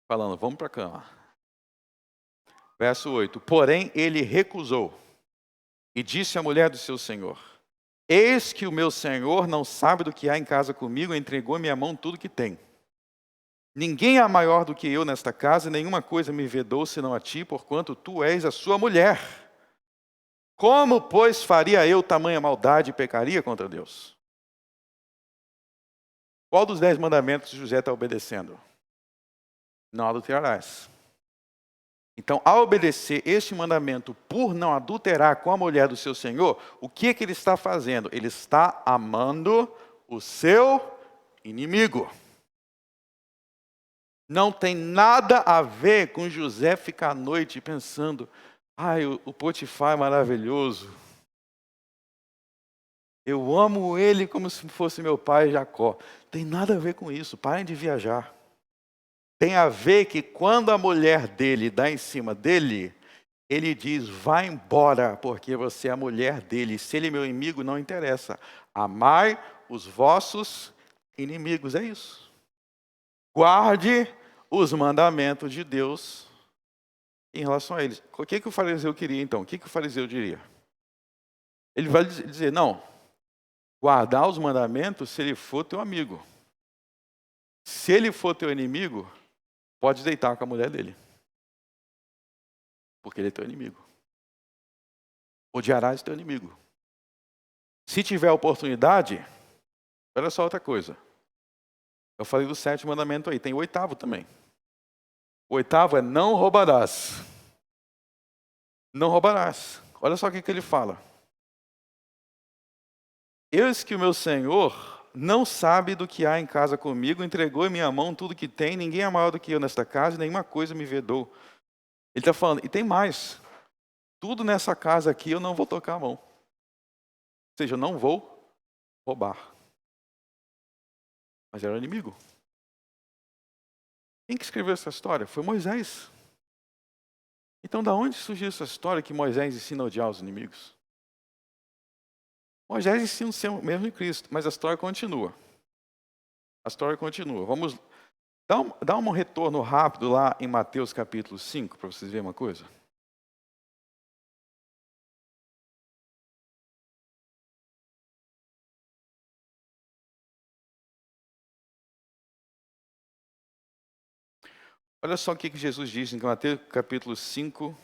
Falando, vamos para a cama. Verso 8. Porém, ele recusou e disse à mulher do seu senhor, eis que o meu senhor não sabe do que há em casa comigo, entregou em minha mão tudo que tem. Ninguém é maior do que eu nesta casa, e nenhuma coisa me vedou senão a ti, porquanto tu és a sua mulher. Como, pois, faria eu tamanha maldade e pecaria contra Deus? Qual dos 10 mandamentos José está obedecendo? Não adulterarás. Então, ao obedecer este mandamento por não adulterar com a mulher do seu senhor, o que ele está fazendo? Ele está amando o seu inimigo. Não tem nada a ver com José ficar à noite pensando, ai, o Potifar é maravilhoso. Eu amo ele como se fosse meu pai Jacó. Tem nada a ver com isso, parem de viajar. Tem a ver que quando a mulher dele dá em cima dele, ele diz, vai embora, porque você é a mulher dele. Se ele é meu inimigo, não interessa. Amai os vossos inimigos, é isso. Guarde os mandamentos de Deus em relação a eles. O que o fariseu queria então? O que o fariseu diria? Ele vai dizer, não, guardar os mandamentos se ele for teu amigo. Se ele for teu inimigo, pode deitar com a mulher dele. Porque ele é teu inimigo. Odiarás teu inimigo. Se tiver oportunidade, olha só outra coisa. Eu falei do 7º mandamento aí, tem o 8º também. O 8º é não roubarás. Não roubarás. Olha só o que ele fala. Eis que o meu senhor não sabe do que há em casa comigo, entregou em minha mão tudo que tem, ninguém é maior do que eu nesta casa, nenhuma coisa me vedou. Ele está falando, e tem mais. Tudo nessa casa aqui eu não vou tocar a mão. Ou seja, eu não vou roubar. Mas era o inimigo. Quem que escreveu essa história? Foi Moisés. Então, da onde surgiu essa história que Moisés ensina a odiar os inimigos? Moisés ensina o ser o mesmo em Cristo, mas a história continua. A história continua. Vamos dar um retorno rápido lá em Mateus capítulo 5, para vocês verem uma coisa. Olha só o que Jesus diz em Mateus capítulo 5,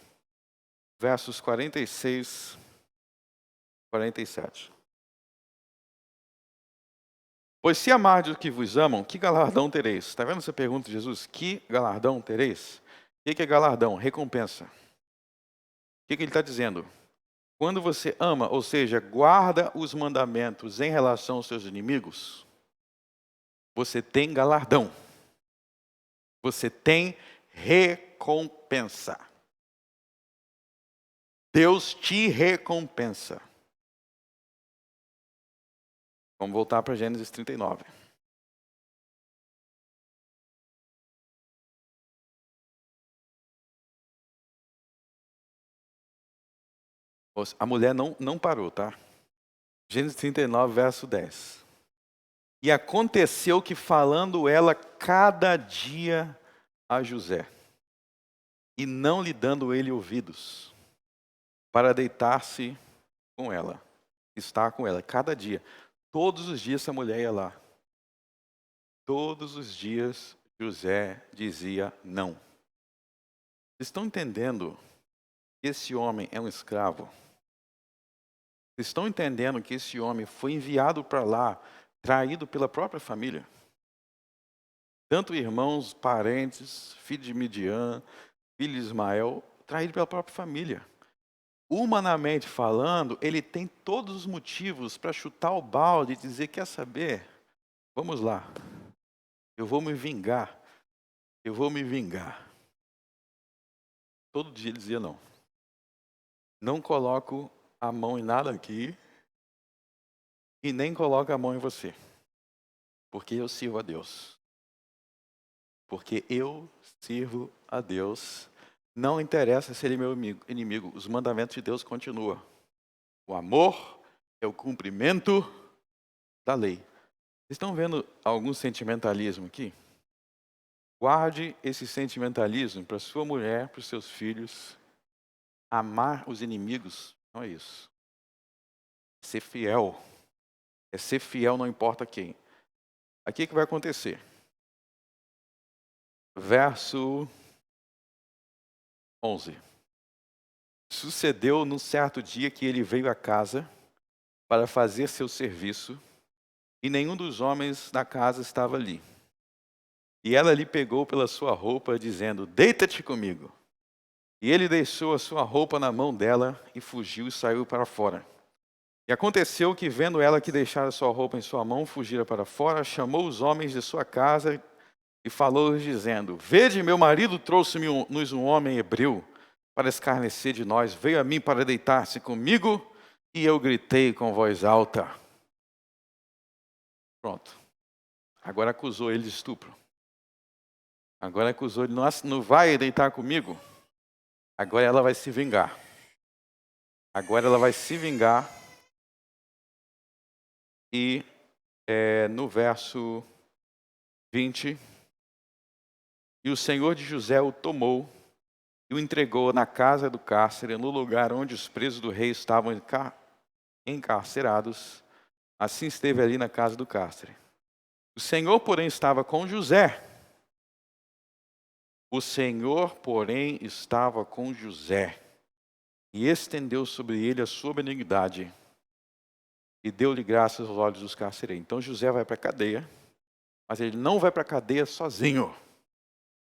versos 46, 47. Pois se amardes os que vos amam, que galardão tereis? Está vendo essa pergunta de Jesus? Que galardão tereis? O que é galardão? Recompensa. O que ele está dizendo? Quando você ama, ou seja, guarda os mandamentos em relação aos seus inimigos, você tem galardão. Você tem recompensa. Deus te recompensa. Vamos voltar para Gênesis 39. A mulher não parou, tá? Gênesis 39, verso 10. E aconteceu que falando ela cada dia a José, e não lhe dando ele ouvidos, para deitar-se com ela, estar com ela, cada dia. Todos os dias essa mulher ia lá. Todos os dias José dizia não. Vocês estão entendendo que esse homem é um escravo? Vocês estão entendendo que esse homem foi enviado para lá, traído pela própria família? Tanto irmãos, parentes, filho de Midian, filho de Ismael, traído pela própria família. Humanamente falando, ele tem todos os motivos para chutar o balde e dizer, quer saber? Vamos lá, eu vou me vingar, eu vou me vingar. Todo dia ele dizia não. Não coloco a mão em nada aqui e nem coloco a mão em você. Porque eu sirvo a Deus. Porque eu sirvo a Deus. Não interessa se ele é meu inimigo. Os mandamentos de Deus continuam. O amor é o cumprimento da lei. Vocês estão vendo algum sentimentalismo aqui? Guarde esse sentimentalismo para sua mulher, para os seus filhos. Amar os inimigos não é isso. Ser fiel. É ser fiel não importa quem. Aqui o que vai acontecer? Verso 11. Sucedeu num certo dia que ele veio à casa para fazer seu serviço, e nenhum dos homens da casa estava ali. E ela lhe pegou pela sua roupa, dizendo, deita-te comigo. E ele deixou a sua roupa na mão dela e fugiu e saiu para fora. E aconteceu que, vendo ela que deixara sua roupa em sua mão, fugira para fora, chamou os homens de sua casa e falou-lhes, dizendo, vede, meu marido trouxe-nos um homem hebreu para escarnecer de nós, veio a mim para deitar-se comigo, e eu gritei com voz alta. Pronto. Agora acusou ele de estupro. Agora acusou ele, não vai deitar comigo. Agora ela vai se vingar. Agora ela vai se vingar. E no verso 20, e o Senhor de José o tomou e o entregou na casa do cárcere, no lugar onde os presos do rei estavam encarcerados. Assim esteve ali na casa do cárcere. O Senhor, porém, estava com José. O Senhor, porém, estava com José e estendeu sobre ele a sua benignidade e deu-lhe graças aos olhos dos carcereiros. Então José vai para a cadeia, mas ele não vai para a cadeia sozinho.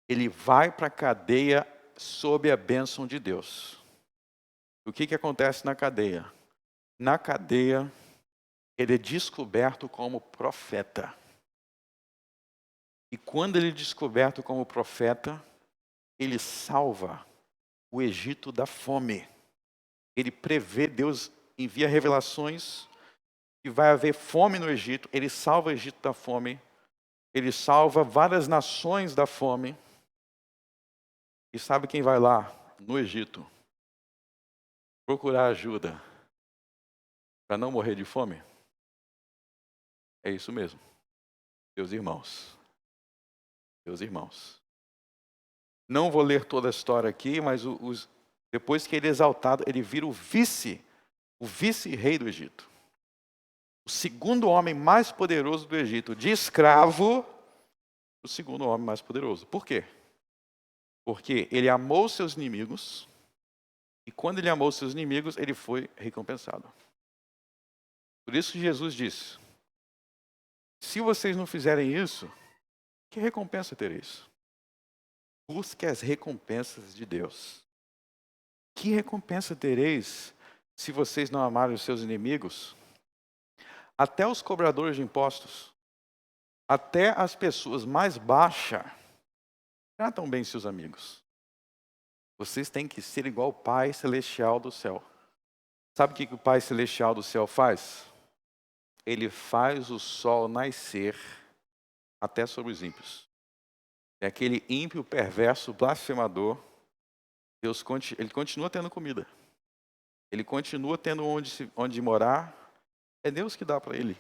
Ele vai para a cadeia sob a bênção de Deus. O que acontece na cadeia? Na cadeia, ele é descoberto como profeta. E quando ele é descoberto como profeta, ele salva o Egito da fome. Ele prevê, Deus envia revelações que vai haver fome no Egito. Ele salva o Egito da fome. Ele salva várias nações da fome. E sabe quem vai lá no Egito procurar ajuda para não morrer de fome? É isso mesmo. Meus irmãos. Meus irmãos. Não vou ler toda a história aqui, mas depois que ele é exaltado, ele vira o vice-rei do Egito. O segundo homem mais poderoso do Egito. De escravo, o segundo homem mais poderoso. Por quê? Porque ele amou seus inimigos, e quando ele amou seus inimigos, ele foi recompensado. Por isso que Jesus disse, se vocês não fizerem isso, que recompensa tereis? Busque as recompensas de Deus. Que recompensa tereis se vocês não amarem os seus inimigos? Até os cobradores de impostos, até as pessoas mais baixas, tratam bem seus amigos. Vocês têm que ser igual ao Pai Celestial do céu. Sabe o que o Pai Celestial do céu faz? Ele faz o sol nascer até sobre os ímpios. É aquele ímpio, perverso, blasfemador. Ele continua tendo comida. Ele continua tendo onde morar. É Deus que dá para ele.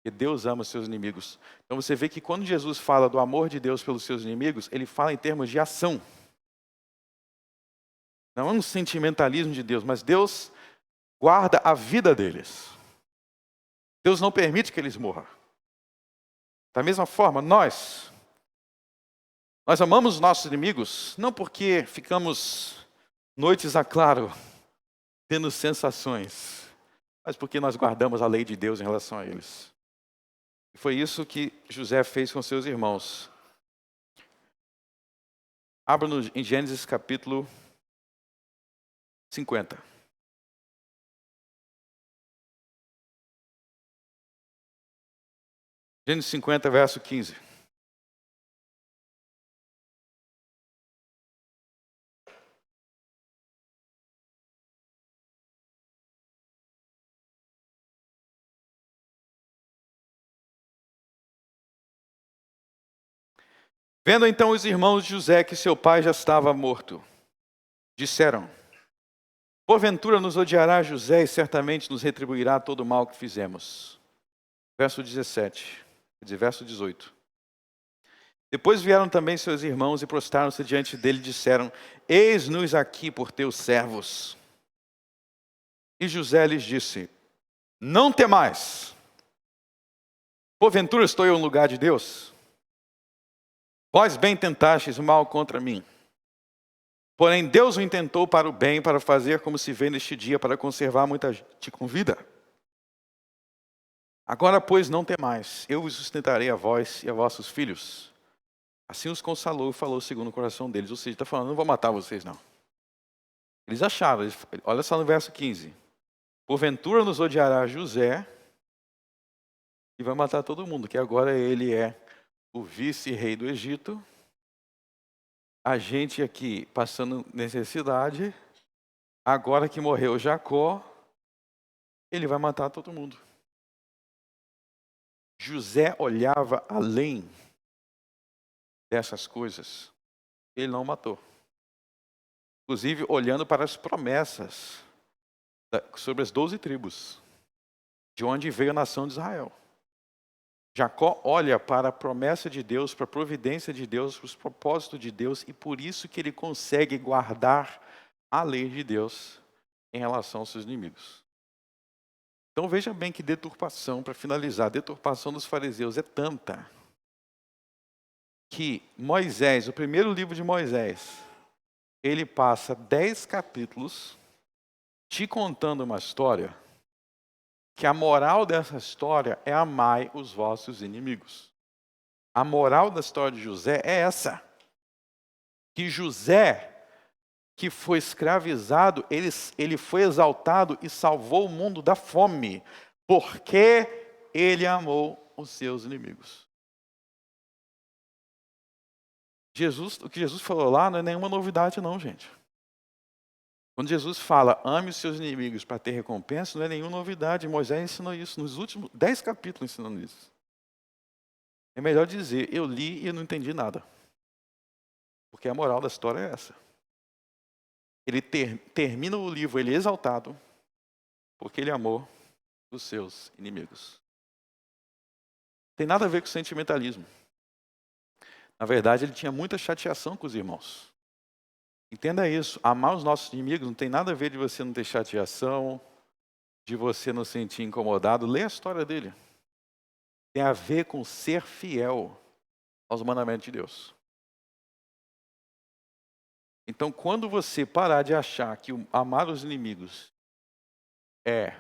E Deus ama os seus inimigos. Então você vê que quando Jesus fala do amor de Deus pelos seus inimigos, ele fala em termos de ação. Não é um sentimentalismo de Deus, mas Deus guarda a vida deles. Deus não permite que eles morram. Da mesma forma, nós amamos os nossos inimigos, não porque ficamos noites a claro, tendo sensações, mas porque nós guardamos a lei de Deus em relação a eles. E foi isso que José fez com seus irmãos. Abra em Gênesis capítulo 50. Gênesis 50, verso 15. Vendo então os irmãos de José que seu pai já estava morto, disseram: porventura nos odiará José e certamente nos retribuirá todo o mal que fizemos. Verso 17, quer dizer, verso 18. Depois vieram também seus irmãos e prostraram-se diante dele e disseram: eis-nos aqui por teus servos. E José lhes disse: não temais, porventura estou eu no lugar de Deus? Vós bem tentastes o mal contra mim. Porém, Deus o intentou para o bem, para fazer como se vê neste dia, para conservar muita gente com vida. Agora, pois, não temais, eu vos sustentarei a vós e a vossos filhos. Assim os consolou e falou segundo o coração deles. Ou seja, está falando, não vou matar vocês não. Eles acharam, olha só no verso 15. Porventura nos odiará José e vai matar todo mundo, que agora ele é o vice-rei do Egito. A gente aqui passando necessidade, agora que morreu Jacó, ele vai matar todo mundo. José olhava além dessas coisas, ele não matou. Inclusive olhando para as promessas sobre as 12 tribos, de onde veio a nação de Israel. Jacó olha para a promessa de Deus, para a providência de Deus, para os propósitos de Deus, e por isso que ele consegue guardar a lei de Deus em relação aos seus inimigos. Então veja bem que deturpação, para finalizar, a deturpação dos fariseus é tanta, que Moisés, o primeiro livro de Moisés, ele passa 10 capítulos te contando uma história, que a moral dessa história é amai os vossos inimigos. A moral da história de José é essa. Que José, que foi escravizado, ele foi exaltado e salvou o mundo da fome, porque ele amou os seus inimigos. O que Jesus falou lá não é nenhuma novidade não, gente. Quando Jesus fala, ame os seus inimigos para ter recompensa, não é nenhuma novidade. Moisés ensinou isso nos últimos 10 capítulos ensinando isso. É melhor dizer, eu li e eu não entendi nada. Porque a moral da história é essa. Ele termina o livro, ele é exaltado, porque ele amou os seus inimigos. Tem nada a ver com sentimentalismo. Na verdade, ele tinha muita chateação com os irmãos. Entenda isso, amar os nossos inimigos não tem nada a ver de você não ter chateação, de você não se sentir incomodado. Lê a história dele. Tem a ver com ser fiel aos mandamentos de Deus. Então, quando você parar de achar que amar os inimigos é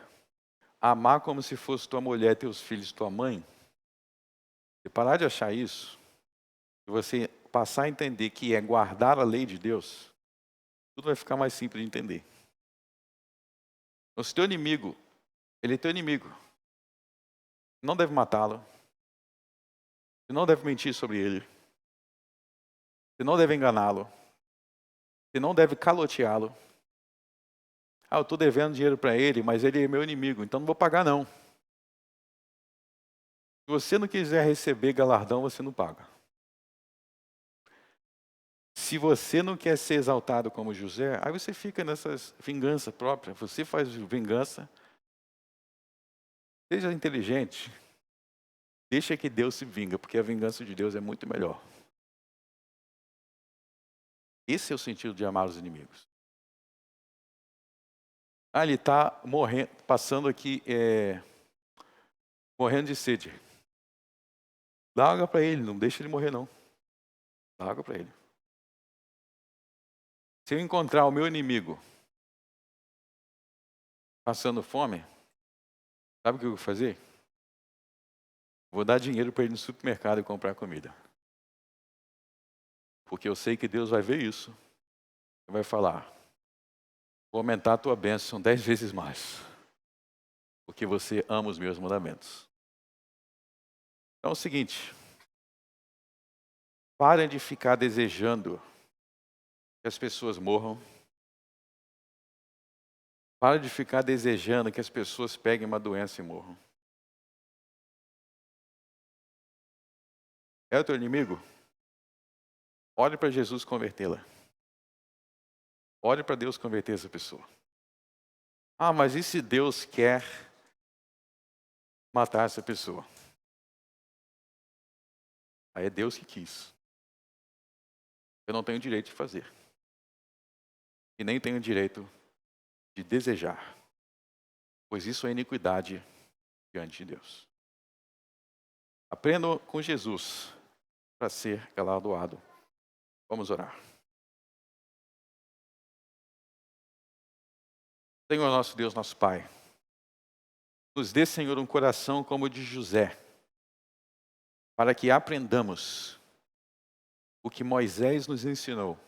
amar como se fosse tua mulher, teus filhos, tua mãe, você parar de achar isso, e você passar a entender que é guardar a lei de Deus, tudo vai ficar mais simples de entender. Então, se teu inimigo, ele é teu inimigo, não deve matá-lo, você não deve mentir sobre ele, você não deve enganá-lo, Você não deve caloteá-lo. Eu estou devendo dinheiro para ele, mas ele é meu inimigo, então não vou pagar não. Se você não quiser receber galardão, você não paga. Se você não quer ser exaltado como José, aí você fica nessas vingança própria. Você faz vingança. Seja inteligente. Deixa que Deus se vinga, porque a vingança de Deus é muito melhor. Esse é o sentido de amar os inimigos. Ele está morrendo, passando aqui, morrendo de sede. Dá água para ele, não deixa ele morrer não. Dá água para ele. Se eu encontrar o meu inimigo passando fome, sabe o que eu vou fazer? Vou dar dinheiro para ele no supermercado e comprar comida. Porque eu sei que Deus vai ver isso. E vai falar, vou aumentar a tua bênção 10 vezes mais. Porque você ama os meus mandamentos. Então é o seguinte. Parem de ficar desejando que as pessoas morram. Parem de ficar desejando que as pessoas peguem uma doença e morram. É o teu inimigo? Olhe para Jesus convertê-la. Olhe para Deus converter essa pessoa. Mas e se Deus quer matar essa pessoa? Aí é Deus que quis. Eu não tenho direito de fazer. E nem tenho direito de desejar. Pois isso é iniquidade diante de Deus. Aprenda com Jesus para ser galardoado. Vamos orar. Senhor nosso Deus, nosso Pai, nos dê, Senhor, um coração como o de José, para que aprendamos o que Moisés nos ensinou.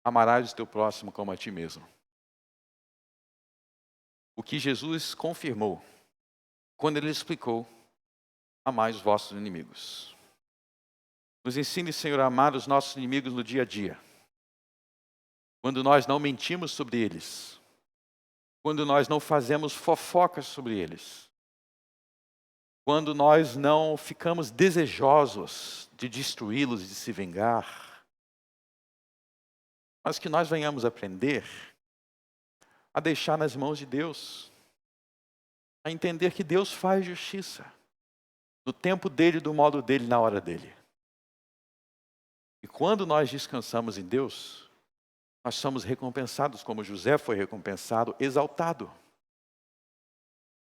Amarás o teu próximo como a ti mesmo. O que Jesus confirmou quando ele explicou: amai os vossos inimigos. Nos ensine, Senhor, a amar os nossos inimigos no dia a dia. Quando nós não mentimos sobre eles. Quando nós não fazemos fofocas sobre eles. Quando nós não ficamos desejosos de destruí-los e de se vingar. Mas que nós venhamos aprender a deixar nas mãos de Deus. A entender que Deus faz justiça. No tempo dele, do modo dele, na hora dele. E quando nós descansamos em Deus, nós somos recompensados como José foi recompensado, exaltado.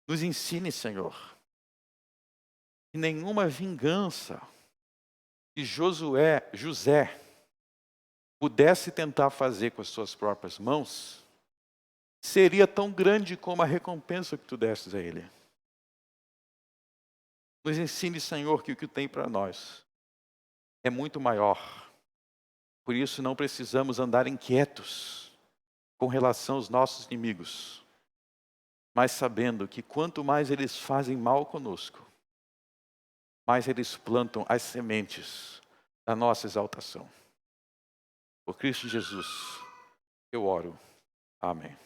Nos ensine, Senhor, que nenhuma vingança que José pudesse tentar fazer com as suas próprias mãos, seria tão grande como a recompensa que tu destes a ele. Nos ensine, Senhor, que o que tem para nós é muito maior. Por isso não precisamos andar inquietos com relação aos nossos inimigos, mas sabendo que quanto mais eles fazem mal conosco, mais eles plantam as sementes da nossa exaltação. Por Cristo Jesus, eu oro. Amém.